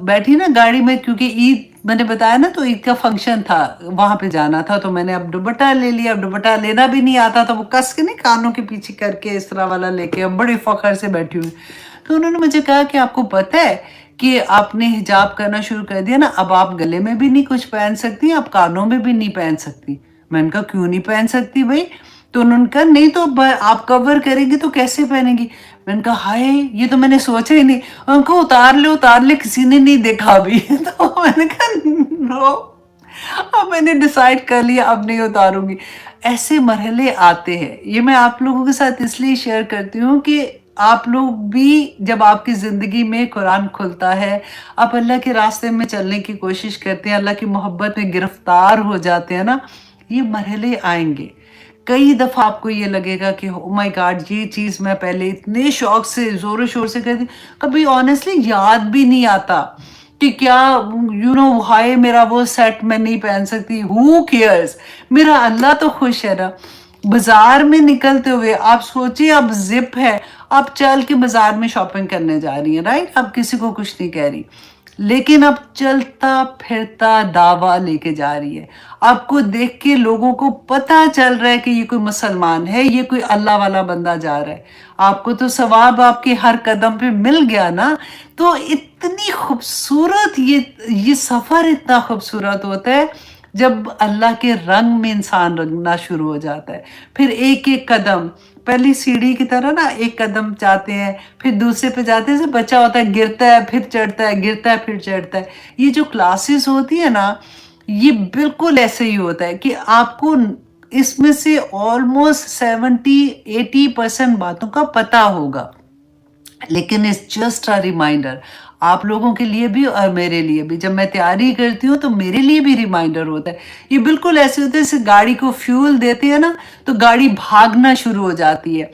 बैठी ना गाड़ी में, क्योंकि ईद मैंने बताया ना, तो ईद का फंक्शन था, वहां पे जाना था, तो मैंने अब दुपट्टा ले लिया। अब दुपट्टा लेना भी नहीं आता था, वो कस के नहीं कानों के पीछे करके इस तरह वाला लेके, अब बड़ी फखर से बैठी हुई। तो उन्होंने मुझे कहा कि आपको पता है कि आपने हिजाब करना शुरू कर दिया ना, अब आप गले में भी नहीं कुछ पहन सकती, आप कानों में भी नहीं पहन सकती। मैंने कहा क्यों नहीं पहन सकती भाई? तो उन्होंने कहा नहीं, तो आप कवर करेंगी तो कैसे पहनेंगी? मैंने कहा हाय, ये तो मैंने सोचा ही नहीं। उनको उतार ले, किसी ने नहीं देखा अभी। तो मैंने कहा नो, अब मैंने डिसाइड कर लिया, अब नहीं उतारूंगी। ऐसे मरहले आते हैं, ये मैं आप लोगों के साथ इसलिए शेयर करती हूँ कि आप लोग भी जब आपकी ज़िंदगी में कुरान खुलता है, आप अल्लाह के रास्ते में चलने की कोशिश करते हैं, अल्लाह की मोहब्बत में गिरफ्तार हो जाते हैं ना, ये मरहले आएंगे। कई दफ़ा आपको ये लगेगा कि ओ माय गॉड, ये चीज़ मैं पहले इतने शौक से ज़ोरों शोर से करती, कभी ऑनेस्टली याद भी नहीं आता कि क्या हाय मेरा वो सेट मैं नहीं पहन सकती। हु केयर्स, मेरा अल्लाह तो खुश है ना। बाजार में निकलते हुए आप सोचिए, अब जिप है, आप चल के बाजार में शॉपिंग करने जा रही हैं, राइट? अब किसी को कुछ नहीं कह रही, लेकिन अब चलता फिरता दावा लेके जा रही है। आपको देख के लोगों को पता चल रहा है कि ये कोई मुसलमान है, ये कोई अल्लाह वाला बंदा जा रहा है। आपको तो सवाब आपके हर कदम पे मिल गया ना। तो इतनी खूबसूरत ये सफर इतना खूबसूरत होता है जब अल्लाह के रंग में इंसान रंगना शुरू हो जाता है। फिर एक एक कदम, पहली सीढ़ी की तरह ना, एक कदम जाते हैं, फिर दूसरे पे जाते हैं, बच्चा होता है, गिरता है, फिर चढ़ता है, गिरता है, फिर चढ़ता है। ये जो क्लासेस होती है ना, ये बिल्कुल ऐसे ही होता है कि आपको इसमें से ऑलमोस्ट 70-80% बातों का पता होगा, लेकिन इट्स जस्ट अ रिमाइंडर। आप लोगों के लिए भी और मेरे लिए भी, जब मैं तैयारी करती हूँ तो मेरे लिए भी रिमाइंडर होता है। ये बिल्कुल ऐसे होता है जैसे गाड़ी को फ्यूल देते हैं ना, तो गाड़ी भागना शुरू हो जाती है।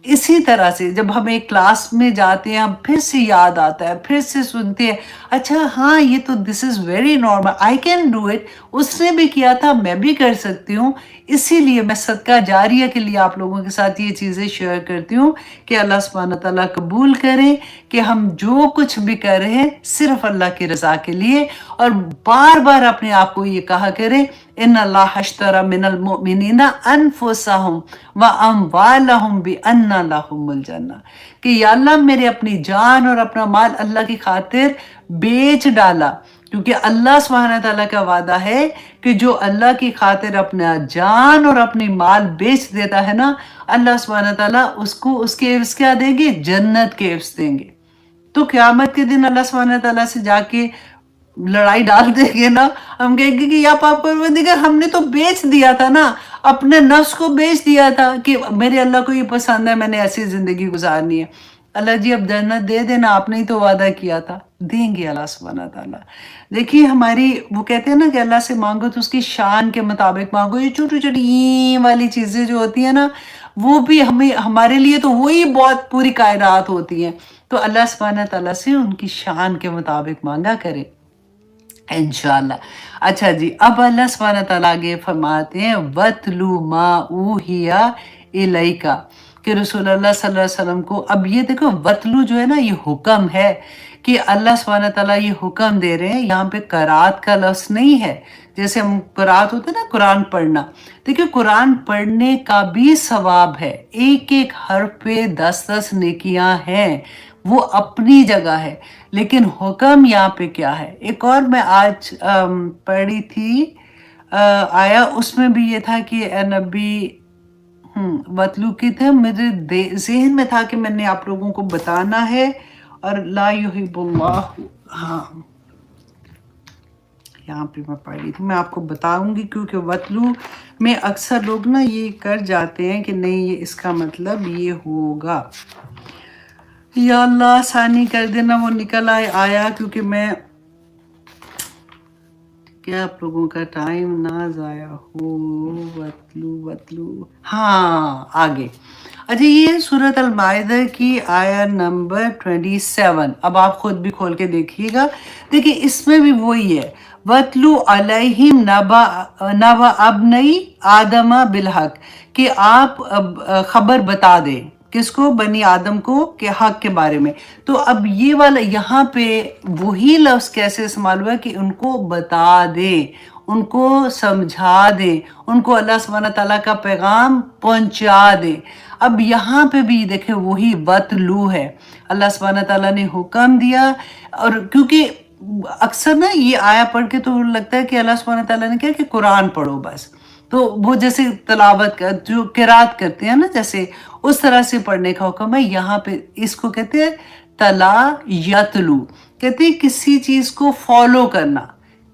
इसी तरह से जब हम एक क्लास में जाते हैं, हम फिर से याद आता है, फिर से सुनते हैं, अच्छा हाँ ये तो this is very normal, I can do it, उसने भी किया था, मैं भी कर सकती हूँ। इसीलिए मैं सदका जारिया के लिए आप लोगों के साथ ये चीज़ें शेयर करती हूँ कि अल्लाह सुब्हानहू तआला कबूल करे कि हम जो कुछ भी कर रहे हैं सिर्फ अल्लाह की रज़ा के लिए, और बार बार अपने आप को ये कहा करें, इन अल्लाह अश्तरा मिनल मुमिनीना अनफुसहुम व अमवालहुम बिअन्ना लहुमुल जन्नह, कि या अल्लाह मेरे अपनी जान और अपना माल अल्लाह की खातिर बेच डाला, क्योंकि अल्लाह सुब्हानहू तआला का वादा है कि जो अल्लाह की खातिर अपना जान और अपनी माल बेच देता है ना, अल्लाह सुब्हानहू तआला उसको उसके एवज क्या देंगे? जन्नत के एवज देंगे। तो क़यामत के दिन अल्लाह सुब्हानहू तआला से जाके लड़ाई डाल देंगे ना, हम कहेंगे कि या पाप परवरदिगार, हमने तो बेच दिया था ना, अपने नफ्स को बेच दिया था कि मेरे अल्लाह को ये पसंद है, मैंने ऐसी जिंदगी गुजारनी है। अल्लाह जी अब जन्नत दे देना, आपने ही तो वादा किया था। देंगे अल्लाह सुब्हानहू तआला। देखिए हमारी, वो कहते हैं ना कि अल्लाह से मांगो तो उसकी शान के मुताबिक मांगो। ये छोटी छोटी वाली चीजें जो होती है ना, वो भी हमें, हमारे लिए तो वही बहुत पूरी कायनात होती हैं। तो अल्लाह सुब्हानहू तआला से उनकी शान के मुताबिक मांगा करें इंशाल्लाह। अच्छा जी, अब अल्लाह सुब्हानहू तआला आगे फरमाते हैं वतलू मा ऊहिया इलैका, कि रसूलुल्लाह सल्लल्लाहु अलैहि वसल्लम को, अब ये देखो वतलू जो है ना, ये हुक्म है कि अल्लाह सुब्हानहू तआला ये हुक्म दे रहे हैं। यहाँ पे करात का लफ्ज़ नहीं है, जैसे हम करात होते हैं ना, कुरान पढ़ना। देखिए कुरान पढ़ने का भी सवाब है, एक एक हर्फ पे 10-10 नेकियां हैं, वो अपनी जगह है। लेकिन हुक्म यहाँ पे क्या है? एक और मैं आज पढ़ी थी, आया उसमें भी ये था कि ए नबी, वतलू की थे, मेरे ज़हन में था कि मैंने आप लोगों को बताना है। और ला युहिब्बुल्लाह, हाँ यहाँ पे मैं पढ़ी थी, मैं आपको बताऊंगी, क्योंकि वतलू में अक्सर लोग ना ये कर जाते हैं कि नहीं ये इसका मतलब ये होगा। या अल्लाह आसानी कर देना, वो निकल आया, क्योंकि मैं क्या आप लोगों का टाइम ना ज़ाया हो। वतलू वतलू, हाँ आगे اچھا یہ سورۃ المائدہ کی آیت نمبر 27، اب آپ خود بھی کھول کے دیکھیے گا. دیکھیے اس میں بھی وہی ہے، وَاتْلُ عَلَيْهِمْ نَبَأَ ابْنَيْ آدَمَ بِالْحَقِّ، کہ آپ خبر بتا دیں کس کو؟ بنی آدم کو، کہ حق کے بارے میں. تو اب یہ والا یہاں پہ وہی لفظ کیسے استعمال ہوا کہ ان کو بتا دے، ان کو سمجھا دے، ان کو اللہ سبحانہ تعالیٰ کا پیغام پہنچا دے. اب یہاں پہ بھی دیکھیں وہی وَاتْلُو ہے، اللہ سبحانہ تعالیٰ نے حکم دیا. اور کیونکہ اکثر نا یہ آیا پڑھ کے تو لگتا ہے کہ اللہ سبحانہ تعالیٰ نے کہا کہ قرآن پڑھو بس، تو وہ جیسے تلاوت جو قرات کرتے ہیں نا، جیسے اس طرح سے پڑھنے کا حکم ہے. یہاں پہ اس کو کہتے ہیں تلا یتلو، کہتے ہیں کسی چیز کو فالو کرنا،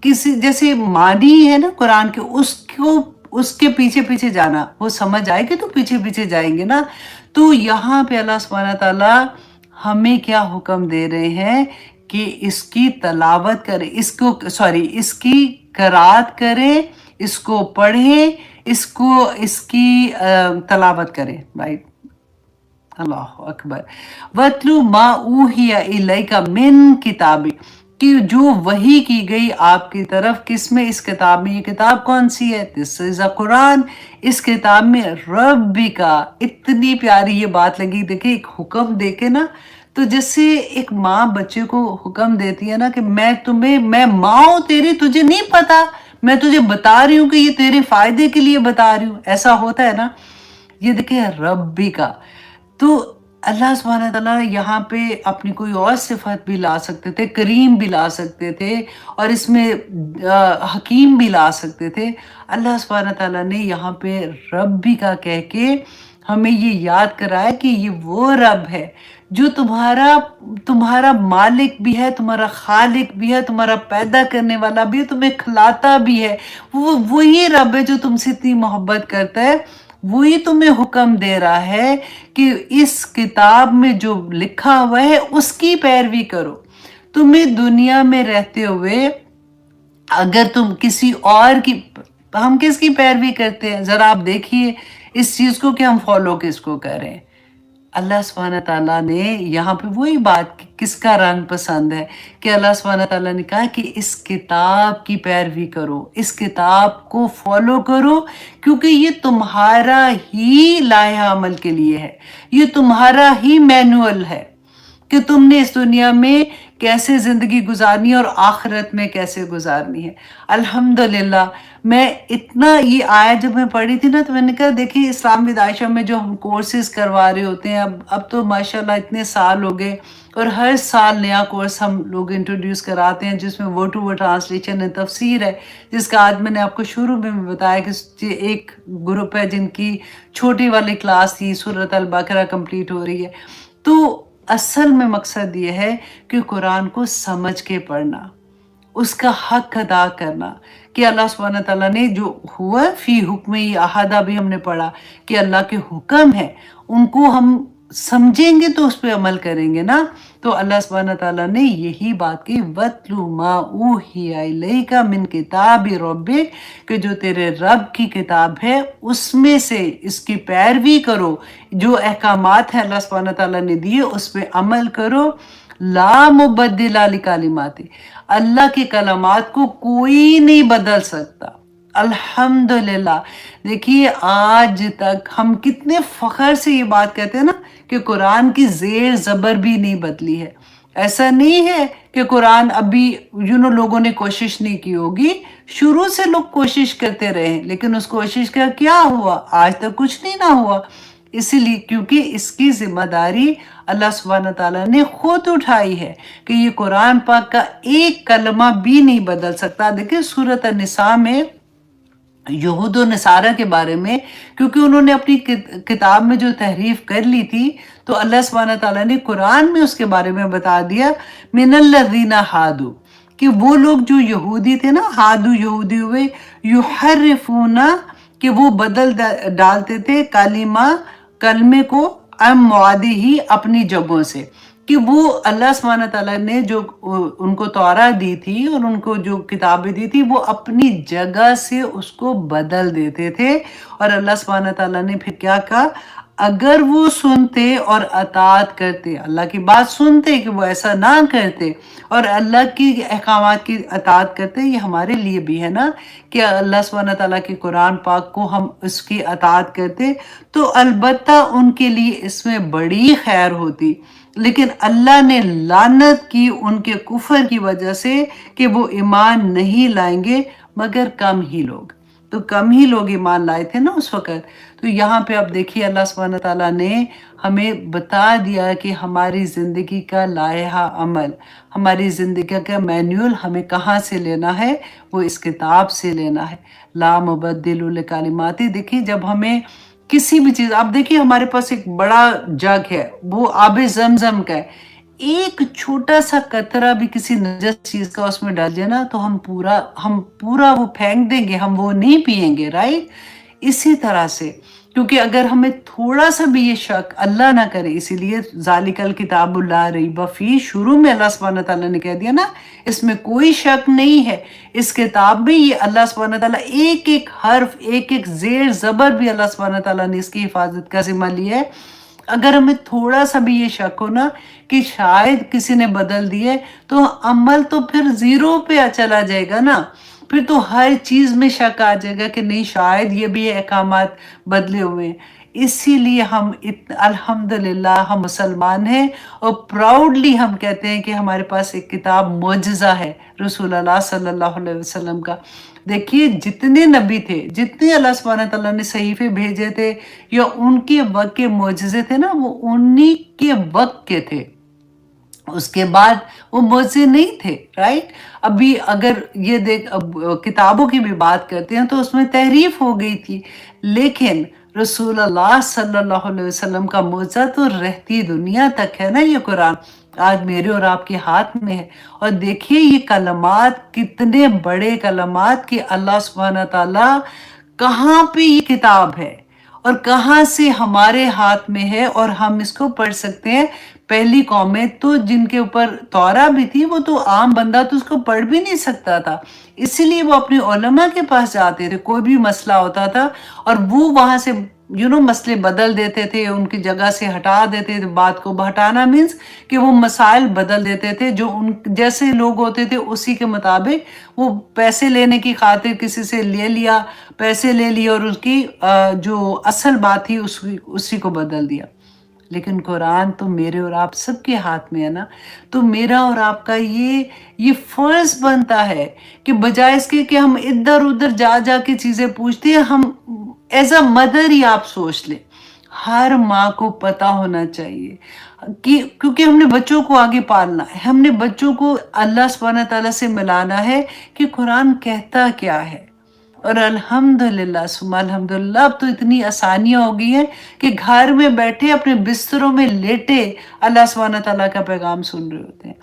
کسی جیسے معنی ہے نا قرآن کے، اس کے پیچھے پیچھے جانا. وہ سمجھ آئے گی تو پیچھے پیچھے جائیں گے نا. تو یہاں پہ اللہ سبحانہ تعالیٰ ہمیں کیا حکم دے رہے ہیں کہ اس کی تلاوت کریں، اس کی قرات کریں، اس کو پڑھیں، اس کی تلاوت کریں. رائٹ، اللہ اکبر. وَاتْلُ مَا أُوحِيَ إِلَيْكَ مِن کتابی، کہ جو وحی کی گئی آپ کی طرف، کس میں؟ اس کتاب میں. یہ کتاب کون سی ہے؟ دس از اے قرآن. اس کتاب میں ربک، اتنی پیاری یہ بات لگی. دیکھیں ایک حکم دے کے نا، تو جیسے ایک ماں بچے کو حکم دیتی ہے نا کہ میں ماں ہوں تیری، تجھے نہیں پتا، میں تجھے بتا رہی ہوں کہ یہ تیرے فائدے کے لیے بتا رہی ہوں، ایسا ہوتا ہے نا. یہ دیکھیں ربی کا. تو اللہ سبحانہ تعالیٰ یہاں پہ اپنی کوئی اور صفت بھی لا سکتے تھے، کریم بھی لا سکتے تھے، اور اس میں حکیم بھی لا سکتے تھے. اللہ سبحانہ تعالیٰ نے یہاں پہ ربی کا کہہ کے ہمیں یہ یاد کرایا کہ یہ وہ رب ہے جو تمہارا مالک بھی ہے، تمہارا خالق بھی ہے، تمہارا پیدا کرنے والا بھی ہے، تمہیں کھلاتا بھی ہے. وہی رب ہے جو تم سے اتنی محبت کرتا ہے. وہی تمہیں حکم دے رہا ہے کہ اس کتاب میں جو لکھا ہوا ہے اس کی پیروی کرو. تمہیں دنیا میں رہتے ہوئے اگر تم کسی اور کی، ہم کس کی پیروی کرتے ہیں؟ ذرا آپ دیکھیے اس چیز کو کہ ہم فالو کس کو کریں. اللہ سبحانہ تعالیٰ نے یہاں پہ وہی بات، کس کا رنگ پسند ہے، کہ اللہ سبحانہ تعالیٰ نے کہا کہ اس کتاب کی پیروی کرو، اس کتاب کو فالو کرو، کیونکہ یہ تمہارا ہی لائحہ عمل کے لیے ہے، یہ تمہارا ہی مینول ہے کہ تم نے اس دنیا میں کیسے زندگی گزارنی ہے اور آخرت میں کیسے گزارنی ہے. الحمدللہ میں اتنا یہ آیت جب میں پڑھی تھی نا، تو میں نے کہا دیکھیں اسلام ود عائشہ میں جو ہم کورسز کروا رہے ہوتے ہیں، اب تو ماشاءاللہ اتنے سال ہو گئے، اور ہر سال نیا کورس ہم لوگ انٹروڈیوس کراتے ہیں جس میں ورڈ ٹو ورڈ ٹرانسلیشن ہے، تفسیر ہے، جس کا آج میں نے آپ کو شروع میں بتایا کہ ایک گروپ ہے جن کی چھوٹی والی کلاس تھی، سورۃ البقرہ کمپلیٹ ہو رہی ہے. تو اصل میں مقصد یہ ہے کہ قرآن کو سمجھ کے پڑھنا، اس کا حق ادا کرنا، کہ اللہ سبحانہ تعالیٰ نے جو ہوا فی حکم احدہ بھی ہم نے پڑھا کہ اللہ کے حکم ہے، ان کو ہم سمجھیں گے تو اس پہ عمل کریں گے نا. تو اللہ سبحانہ تعالیٰ نے یہی بات کی، وَاتْلُ مَا أُوحِيَ إِلَيْكَ مِن کِتَابِ رَبِّكَ، کہ جو تیرے رب کی کتاب ہے اس میں سے اس کی پیروی کرو، جو احکامات ہیں اللہ سبحانہ تعالیٰ نے دیے اس پہ عمل کرو. لا مبدل لکلماتی، اللہ کے کلمات کو کوئی نہیں بدل سکتا. الحمدللہ. دیکھیے آج تک ہم کتنے فخر سے یہ بات کہتے ہیں نا کہ قرآن کی زیر زبر بھی نہیں بدلی ہے. ایسا نہیں ہے کہ قرآن ابھی لوگوں نے کوشش نہیں کی ہوگی، شروع سے لوگ کوشش کرتے رہے، لیکن اس کوشش کا کیا ہوا؟ آج تک کچھ نہیں نہ ہوا. اسی لیے کیونکہ اس کی ذمہ داری اللہ سبحانہ تعالیٰ نے خود اٹھائی ہے کہ یہ قرآن پاک کا ایک کلمہ بھی نہیں بدل سکتا. دیکھیں سورۃ النساء میں یہود و نصارہ کے بارے میں، کیونکہ انہوں نے اپنی کتاب میں جو تحریف کر لی تھی، تو اللہ سبحانہ تعالیٰ نے قرآن میں اس کے بارے میں بتا دیا، من الذین ہادو، کہ وہ لوگ جو یہودی تھے نا، ہادو یہودی ہوئے، یحرفون، کہ وہ بدل ڈالتے تھے کلمے کو ام معادی ہی اپنی جگہوں سے، کہ وہ اللہ سبحانہ تعالیٰ نے جو ان کو تورات دی تھی اور ان کو جو کتابیں دی تھی، وہ اپنی جگہ سے اس کو بدل دیتے تھے. اور اللہ سبحانہ تعالیٰ نے پھر کیا کہا، اگر وہ سنتے اور اطاعت کرتے، اللہ کی بات سنتے کہ وہ ایسا نہ کرتے اور اللہ کی احکامات کی اطاعت کرتے، یہ ہمارے لیے بھی ہے نا کہ اللہ سبحانہ تعالیٰ کے قرآن پاک کو ہم اس کی اطاعت کرتے تو البتہ ان کے لیے اس میں بڑی خیر ہوتی، لیکن اللہ نے لعنت کی ان کے کفر کی وجہ سے کہ وہ ایمان نہیں لائیں گے مگر کم ہی لوگ، تو کم ہی لوگ ایمان لائے تھے نا اس وقت۔ تو یہاں پہ اب دیکھیے اللہ سبحانہ تعالیٰ نے ہمیں بتا دیا کہ ہماری زندگی کا لائحہ عمل، ہماری زندگی کا مینیول ہمیں کہاں سے لینا ہے، وہ اس کتاب سے لینا ہے۔ لا مبدل لکلماتی، دیکھیے جب ہمیں کسی بھی چیز، آپ دیکھیے ہمارے پاس ایک بڑا جگ ہے، وہ آب زمزم کا ہے، ایک چھوٹا سا قطرہ بھی کسی نجس چیز کا اس میں ڈال دیا نا تو ہم پورا وہ پھینک دیں گے، ہم وہ نہیں پیئیں گے، رائٹ؟ اسی طرح سے کیونکہ اگر ہمیں تھوڑا سا بھی یہ شک اللہ نہ کرے، اسی لیے ذالک الکتاب لا ریب فیہ، شروع میں اللہ سبحانہ تعالیٰ نے کہہ دیا نا اس میں کوئی شک نہیں ہے، اس کتاب میں یہ اللہ سبحانہ تعالیٰ ایک ایک حرف، ایک ایک زیر زبر بھی اللہ سبحانہ تعالیٰ نے اس کی حفاظت کا ذمہ لیا ہے۔ اگر ہمیں تھوڑا سا بھی یہ شک ہو نا کہ شاید کسی نے بدل دیے تو عمل تو پھر زیرو پہ چلا جائے گا نا، پھر تو ہر چیز میں شک آ جائے گا کہ نہیں شاید یہ بھی احکامات بدلے ہوئے ہیں۔ اسی لیے ہم الحمدللہ ہم مسلمان ہیں اور پراؤڈلی ہم کہتے ہیں کہ ہمارے پاس ایک کتاب معجزہ ہے رسول اللہ صلی اللہ علیہ وسلم کا۔ دیکھیے جتنے نبی تھے، جتنے اللہ سبحانہ تعالیٰ نے صحیفے بھیجے تھے یا ان کے وقت کے معجزے تھے نا، وہ انہی کے وقت کے تھے، اس کے بعد وہ معجزے نہیں تھے، رائٹ؟ ابھی اگر یہ اب کتابوں کی بھی بات کرتے ہیں تو اس میں تحریف ہو گئی تھی، لیکن رسول اللہ صلی اللہ علیہ وسلم کا معجزہ تو رہتی دنیا تک ہے نا، یہ قرآن آج میرے اور آپ کے ہاتھ میں ہے۔ اور دیکھیے یہ کلمات کتنے بڑے کلمات کہ اللہ سبحانہ تعالیٰ کہاں پہ یہ کتاب ہے اور کہاں سے ہمارے ہاتھ میں ہے اور ہم اس کو پڑھ سکتے ہیں۔ پہلی قومیں تو جن کے اوپر تورا بھی تھی، وہ تو عام بندہ تو اس کو پڑھ بھی نہیں سکتا تھا، اسی لیے وہ اپنے علماء کے پاس جاتے تھے، کوئی بھی مسئلہ ہوتا تھا اور وہ وہاں سے مسئلے بدل دیتے تھے، ان کی جگہ سے ہٹا دیتے تھے۔ بات کو ہٹانا مینس کہ وہ مسائل بدل دیتے تھے، جو ان جیسے لوگ ہوتے تھے اسی کے مطابق وہ پیسے لینے کی خاطر کسی سے لے لیا، پیسے لے لیے اور اس کی جو اصل بات تھی اسی کو بدل دیا۔ لیکن قرآن تو میرے اور آپ سب کے ہاتھ میں ہے نا، تو میرا اور آپ کا یہ فرض بنتا ہے کہ بجائے اس کے کہ ہم ادھر ادھر جا کے چیزیں پوچھتے ہیں، ہم ایز اے مدر ہی آپ سوچ لیں، ہر ماں کو پتا ہونا چاہیے کہ کیونکہ ہم نے بچوں کو آگے پالنا ہے، ہم نے بچوں کو اللہ سبحانہ تعالیٰ سے ملانا ہے کہ قرآن کہتا کیا ہے۔ اور الحمدللہ ثم الحمدللہ اب تو اتنی آسانیاں ہو گئی ہیں کہ گھر میں بیٹھے اپنے بستروں میں لیٹے اللہ سبحانہ تعالیٰ کا پیغام سن رہے ہوتے ہیں۔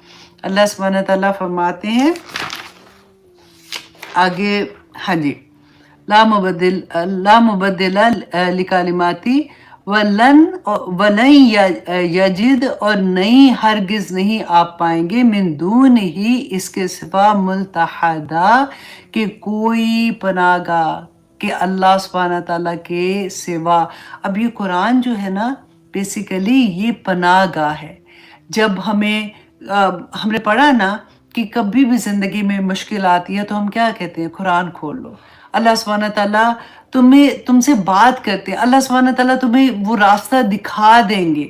اللہ سبحانہ تعالیٰ فرماتے ہیں آگے، ہاں جی، لا مبدل لکلماتی ولن یجد، اور نہیں ہرگز نہیں آپ پائیں گے من دون ہی اس کے سوا ملتحدہ کہ کوئی پناہ گاہ، کہ اللہ سبحانہ تعالیٰ کے سوا۔ اب یہ قرآن جو ہے نا بیسیکلی یہ پناہ گاہ ہے۔ جب ہم نے پڑھا نا کہ کبھی بھی زندگی میں مشکل آتی ہے تو ہم کیا کہتے ہیں؟ قرآن کھول لو، اللہ سبحانہ تعالیٰ تم سے بات کرتے ہیں، اللہ سبحانہ تعالیٰ تمہیں وہ راستہ دکھا دیں گے۔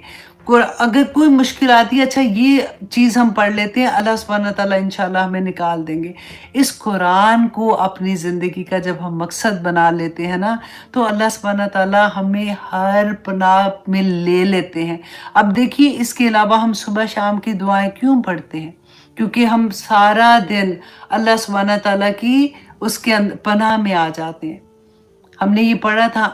اگر کوئی مشکل آتی ہے، اچھا یہ چیز ہم پڑھ لیتے ہیں، اللہ سبحانہ تعالیٰ انشاءاللہ ہمیں نکال دیں گے۔ اس قرآن کو اپنی زندگی کا جب ہم مقصد بنا لیتے ہیں نا تو اللہ سبحانہ تعالیٰ ہمیں ہر پناہ میں لے لیتے ہیں۔ اب دیکھیے اس کے علاوہ ہم صبح شام کی دعائیں کیوں پڑھتے ہیں؟ کیونکہ ہم سارا دن اللہ سبحانہ تعالیٰ کی اس کے پناہ میں آ جاتے ہیں۔ ہم نے یہ پڑھا تھا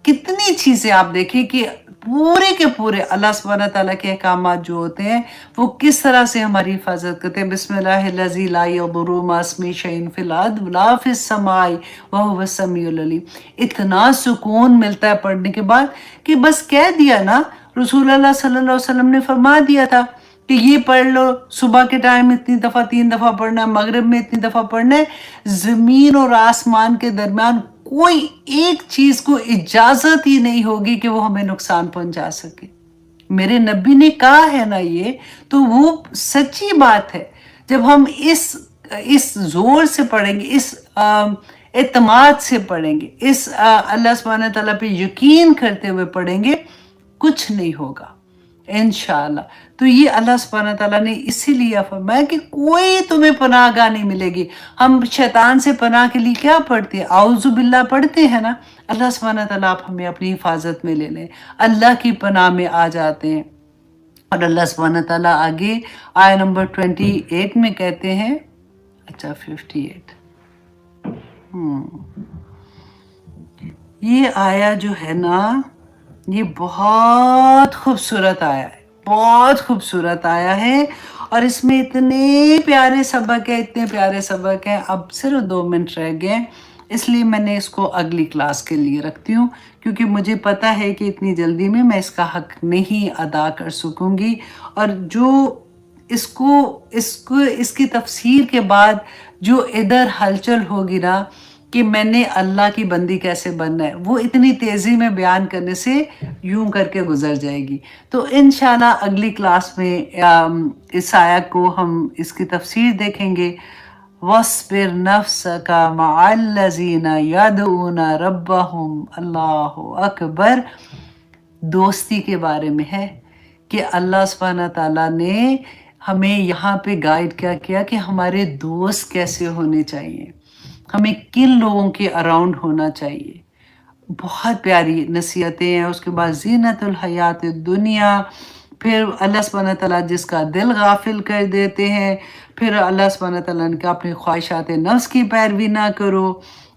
کتنی چیزیں، آپ دیکھیں کہ پورے کے پورے اللہ سبحانہ تعالیٰ کے احکامات جو ہوتے ہیں وہ کس طرح سے ہماری حفاظت کرتے ہیں۔ بسم اللہ الذی لا یضر مع اسمہ شیء فی الارض ولا فی السماء وہو السمیع العلیم۔ اتنا سکون ملتا ہے پڑھنے کے بعد کہ بس کہہ دیا نا، رسول اللہ صلی اللہ علیہ وسلم نے فرما دیا تھا کہ یہ پڑھ لو، صبح کے ٹائم اتنی دفعہ 3 دفعہ پڑھنا ہے، مغرب میں اتنی دفعہ پڑھنا ہے۔ زمین اور آسمان کے درمیان कोई एक चीज को इजाजत ही नहीं होगी कि वो हमें नुकसान पहुंचा सके। मेरे नबी ने कहा है ना ये, तो वो सच्ची बात है। जब हम इस जोर से पढ़ेंगे, इस एतमाद से पढ़ेंगे, इस अल्लाह सुब्हानहू तआला पे यकीन करते हुए पढ़ेंगे, कुछ नहीं होगा इंशाअल्लाह। तो ये अल्लाह सुब्हानहू तआला ने इसीलिए फरमाया कि कोई तुम्हें पनाहगाह नहीं मिलेगी। हम शैतान से पनाह के लिए क्या पढ़ते हैं? आउज़ु बिल्लाह पढ़ते हैं ना। अल्लाह सुब्हानहू तआला आप हमें अपनी हिफाजत में ले लें, अल्लाह की पनाह में आ जाते हैं। और अल्लाह सुब्हानहू तआला आगे आया नंबर 28 में कहते हैं, अच्छा 58, ये आया जो है ना, ये बहुत खूबसूरत आया है, बहुत खूबसूरत आया है। और इसमें इतने प्यारे सबक है, इतने प्यारे सबक हैं। अब सिर्फ 2 मिनट रह गए, इसलिए मैंने इसको अगली क्लास के लिए रखती हूँ, क्योंकि मुझे पता है कि इतनी जल्दी में मैं इसका हक नहीं अदा कर सकूँगी। और जो इसकी तफसीर के बाद जो इधर हलचल होगी ना कि मैंने अल्लाह की बंदी कैसे बनना है, वो इतनी तेज़ी में बयान करने से यूं करके गुजर जाएगी। तो इंशाल्लाह अगली क्लास में इस आयत को हम इसकी तफसीर देखेंगे। वस्बिर नफ्सका मअल्लज़ीना यदऊना रब्बहुम, अल्लाहु अकबर। दोस्ती के बारे में है कि अल्लाह सुब्हानहू तआला ने हमें यहाँ पे गाइड क्या किया कि हमारे दोस्त कैसे होने चाहिए, हमें किन लोगों के अराउंड होना चाहिए। बहुत प्यारी नसीहतें हैं। उसके बाद ज़ीनतुल हयात दुनिया, फिर अल्लाह सुब्हानहू तआला जिसका दिल गाफिल कर देते हैं, फिर अल्लाह सुब्हानहू तआला ने कहा अपनी ख्वाहिशात नफ्स की पैरवी ना करो,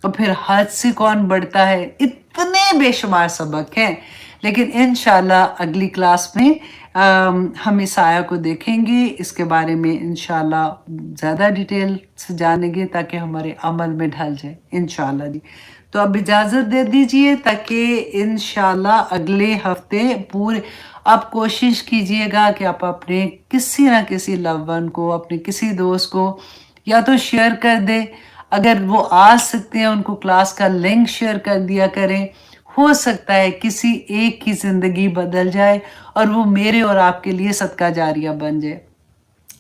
और फिर हद से कौन बढ़ता है। इतने बेशुमार सबक हैं, लेकिन इंशाल्लाह अगली क्लास में हम इस आया को देखेंगे, इसके बारे में इंशाल्लाह ज़्यादा डिटेल से जानेंगे ताकि हमारे अमल में ढल जाए इंशाल्लाह जी। तो अब इजाज़त दे दीजिए ताकि इंशाल्लाह अगले हफ्ते पूरे आप कोशिश कीजिएगा कि आप अपने किसी ना किसी लव वन को, अपने किसी दोस्त को या तो शेयर कर दें, अगर वो आ सकते हैं उनको क्लास का लिंक शेयर कर दिया करें। हो सकता है किसी एक की ज़िंदगी बदल जाए और वो मेरे और आपके लिए सदका जारिया बन जाए,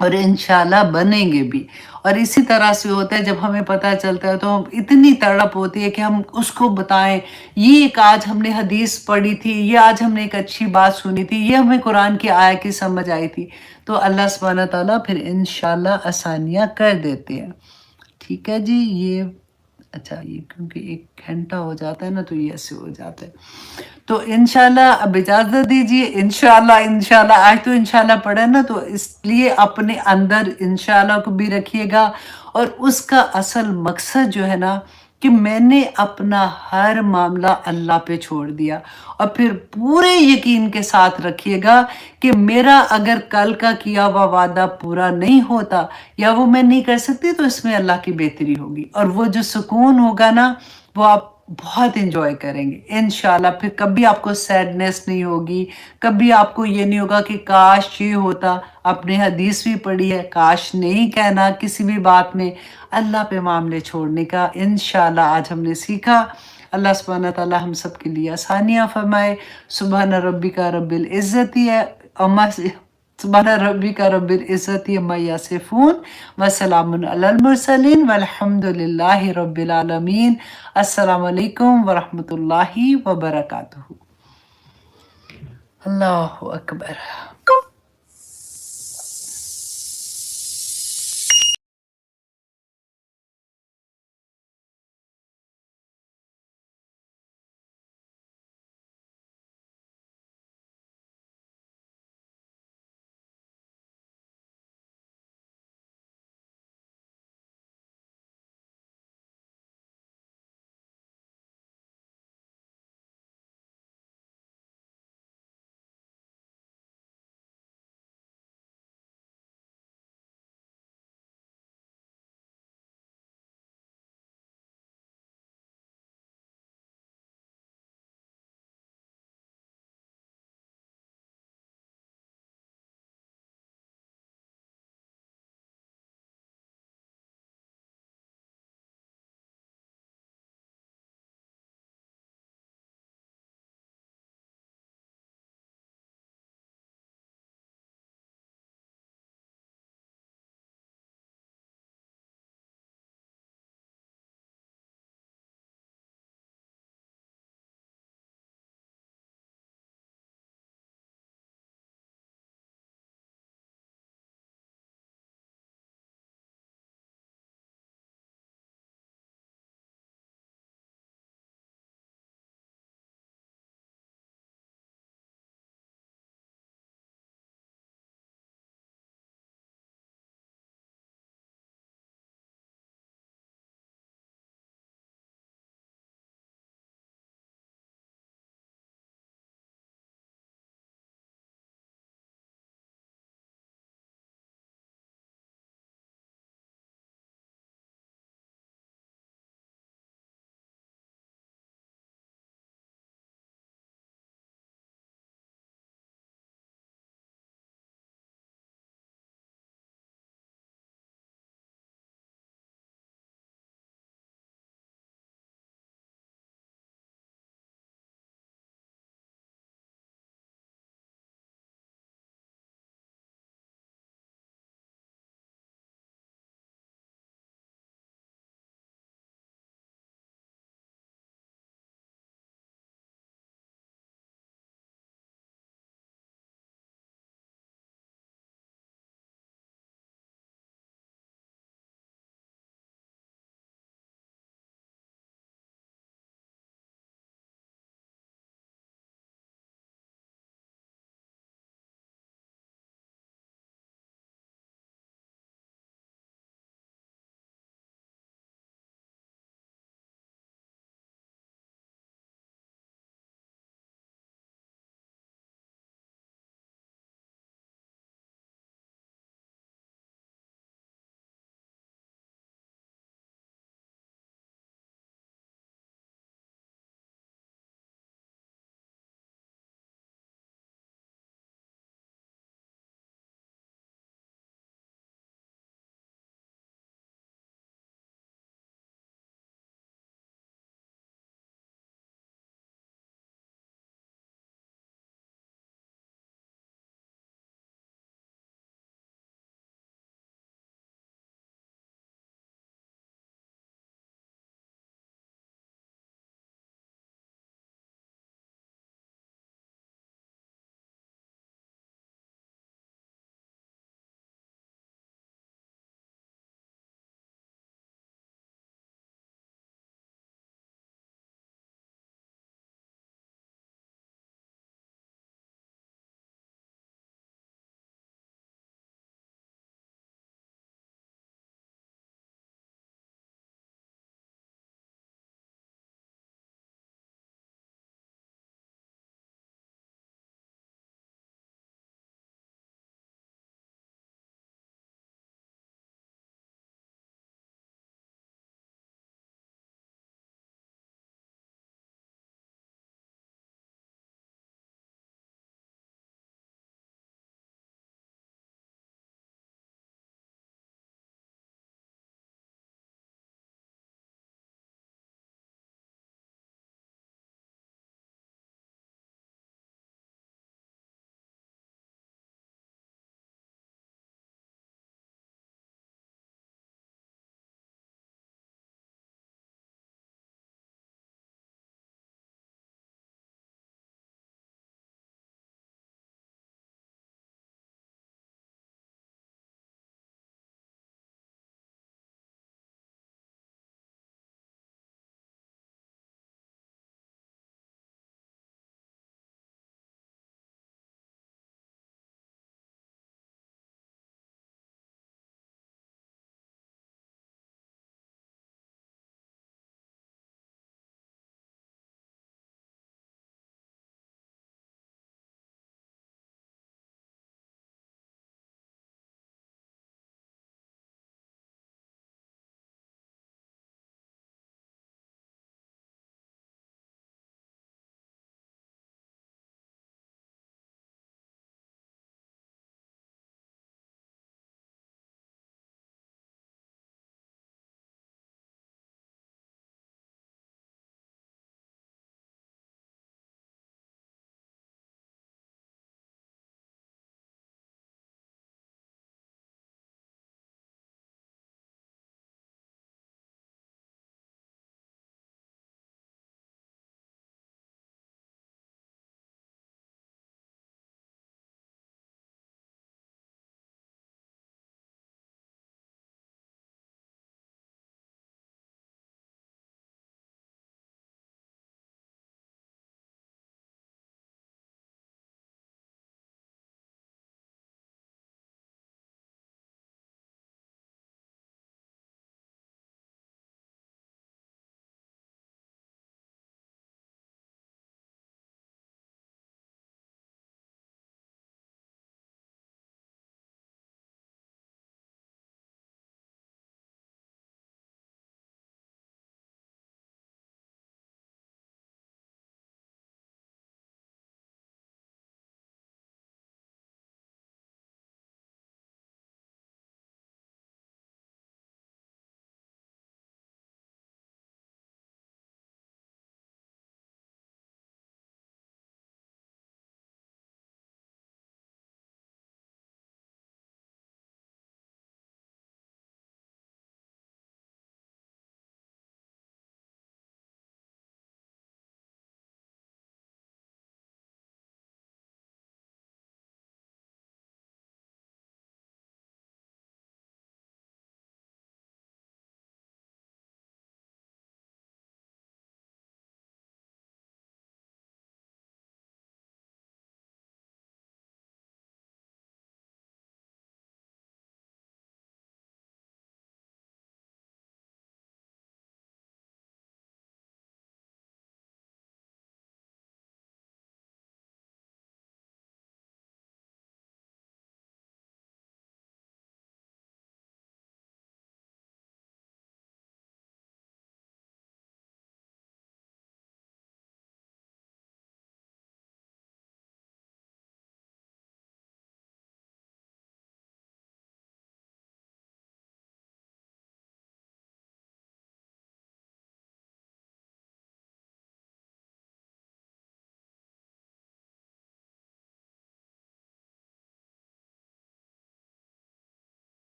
और इंशाल्लाह बनेंगे भी। और इसी तरह से होता है, जब हमें पता चलता है तो हम इतनी तड़प होती है कि हम उसको बताएं, ये एक आज हमने हदीस पढ़ी थी, ये आज हमने एक अच्छी बात सुनी थी, ये हमें कुरान की आयत की समझ आई थी, तो अल्लाह सुब्हानहू तआला फिर इंशाल्लाह आसानियाँ कर देते हैं। ठीक है जी। ये अच्छा, ये क्योंकि 1 घंटा हो जाता है ना, तो ये ऐसे हो जाता है। तो इंशाल्लाह अब इजाज़त दीजिए। इंशाल्लाह आज तो इंशाल्लाह पढ़ा ना, तो इसलिए अपने अंदर इंशाल्लाह को भी रखिएगा। और उसका असल मकसद जो है ना कि मैंने अपना हर मामला अल्लाह पे छोड़ दिया, और फिर पूरे यकीन के साथ रखिएगा कि मेरा अगर कल का किया हुआ वादा पूरा नहीं होता या वो मैं नहीं कर सकती, तो इसमें अल्लाह की बेहतरी होगी, और वो जो सुकून होगा ना वो आप बहुत इंजॉय करेंगे इंशाल्लाह। फिर कभी आपको सैडनेस नहीं होगी, कभी आपको ये नहीं होगा कि काश ये होता। आपने हदीस भी पढ़ी है, काश नहीं कहना किसी भी बात में, अल्लाह पे मामले छोड़ने का इंशाल्लाह आज हमने सीखा। अल्लाह सुब्हानहू तआला हम सब के लिए आसानियाँ फरमाए। सुबहान रब्बिका रब्बिल इज़्ज़ति अम्मा सुबहान रब्बिका रब्बिल इज़्ज़ति अम्मा यसिफून व सलामुन अलल मुरसलीन वल्हम्दुलिल्लाहि रब्बिल आलमीन। अस्सलामु अलैकुम व रहमतुल्लाहि व बरकातुहू। अल्लाहु अकबर।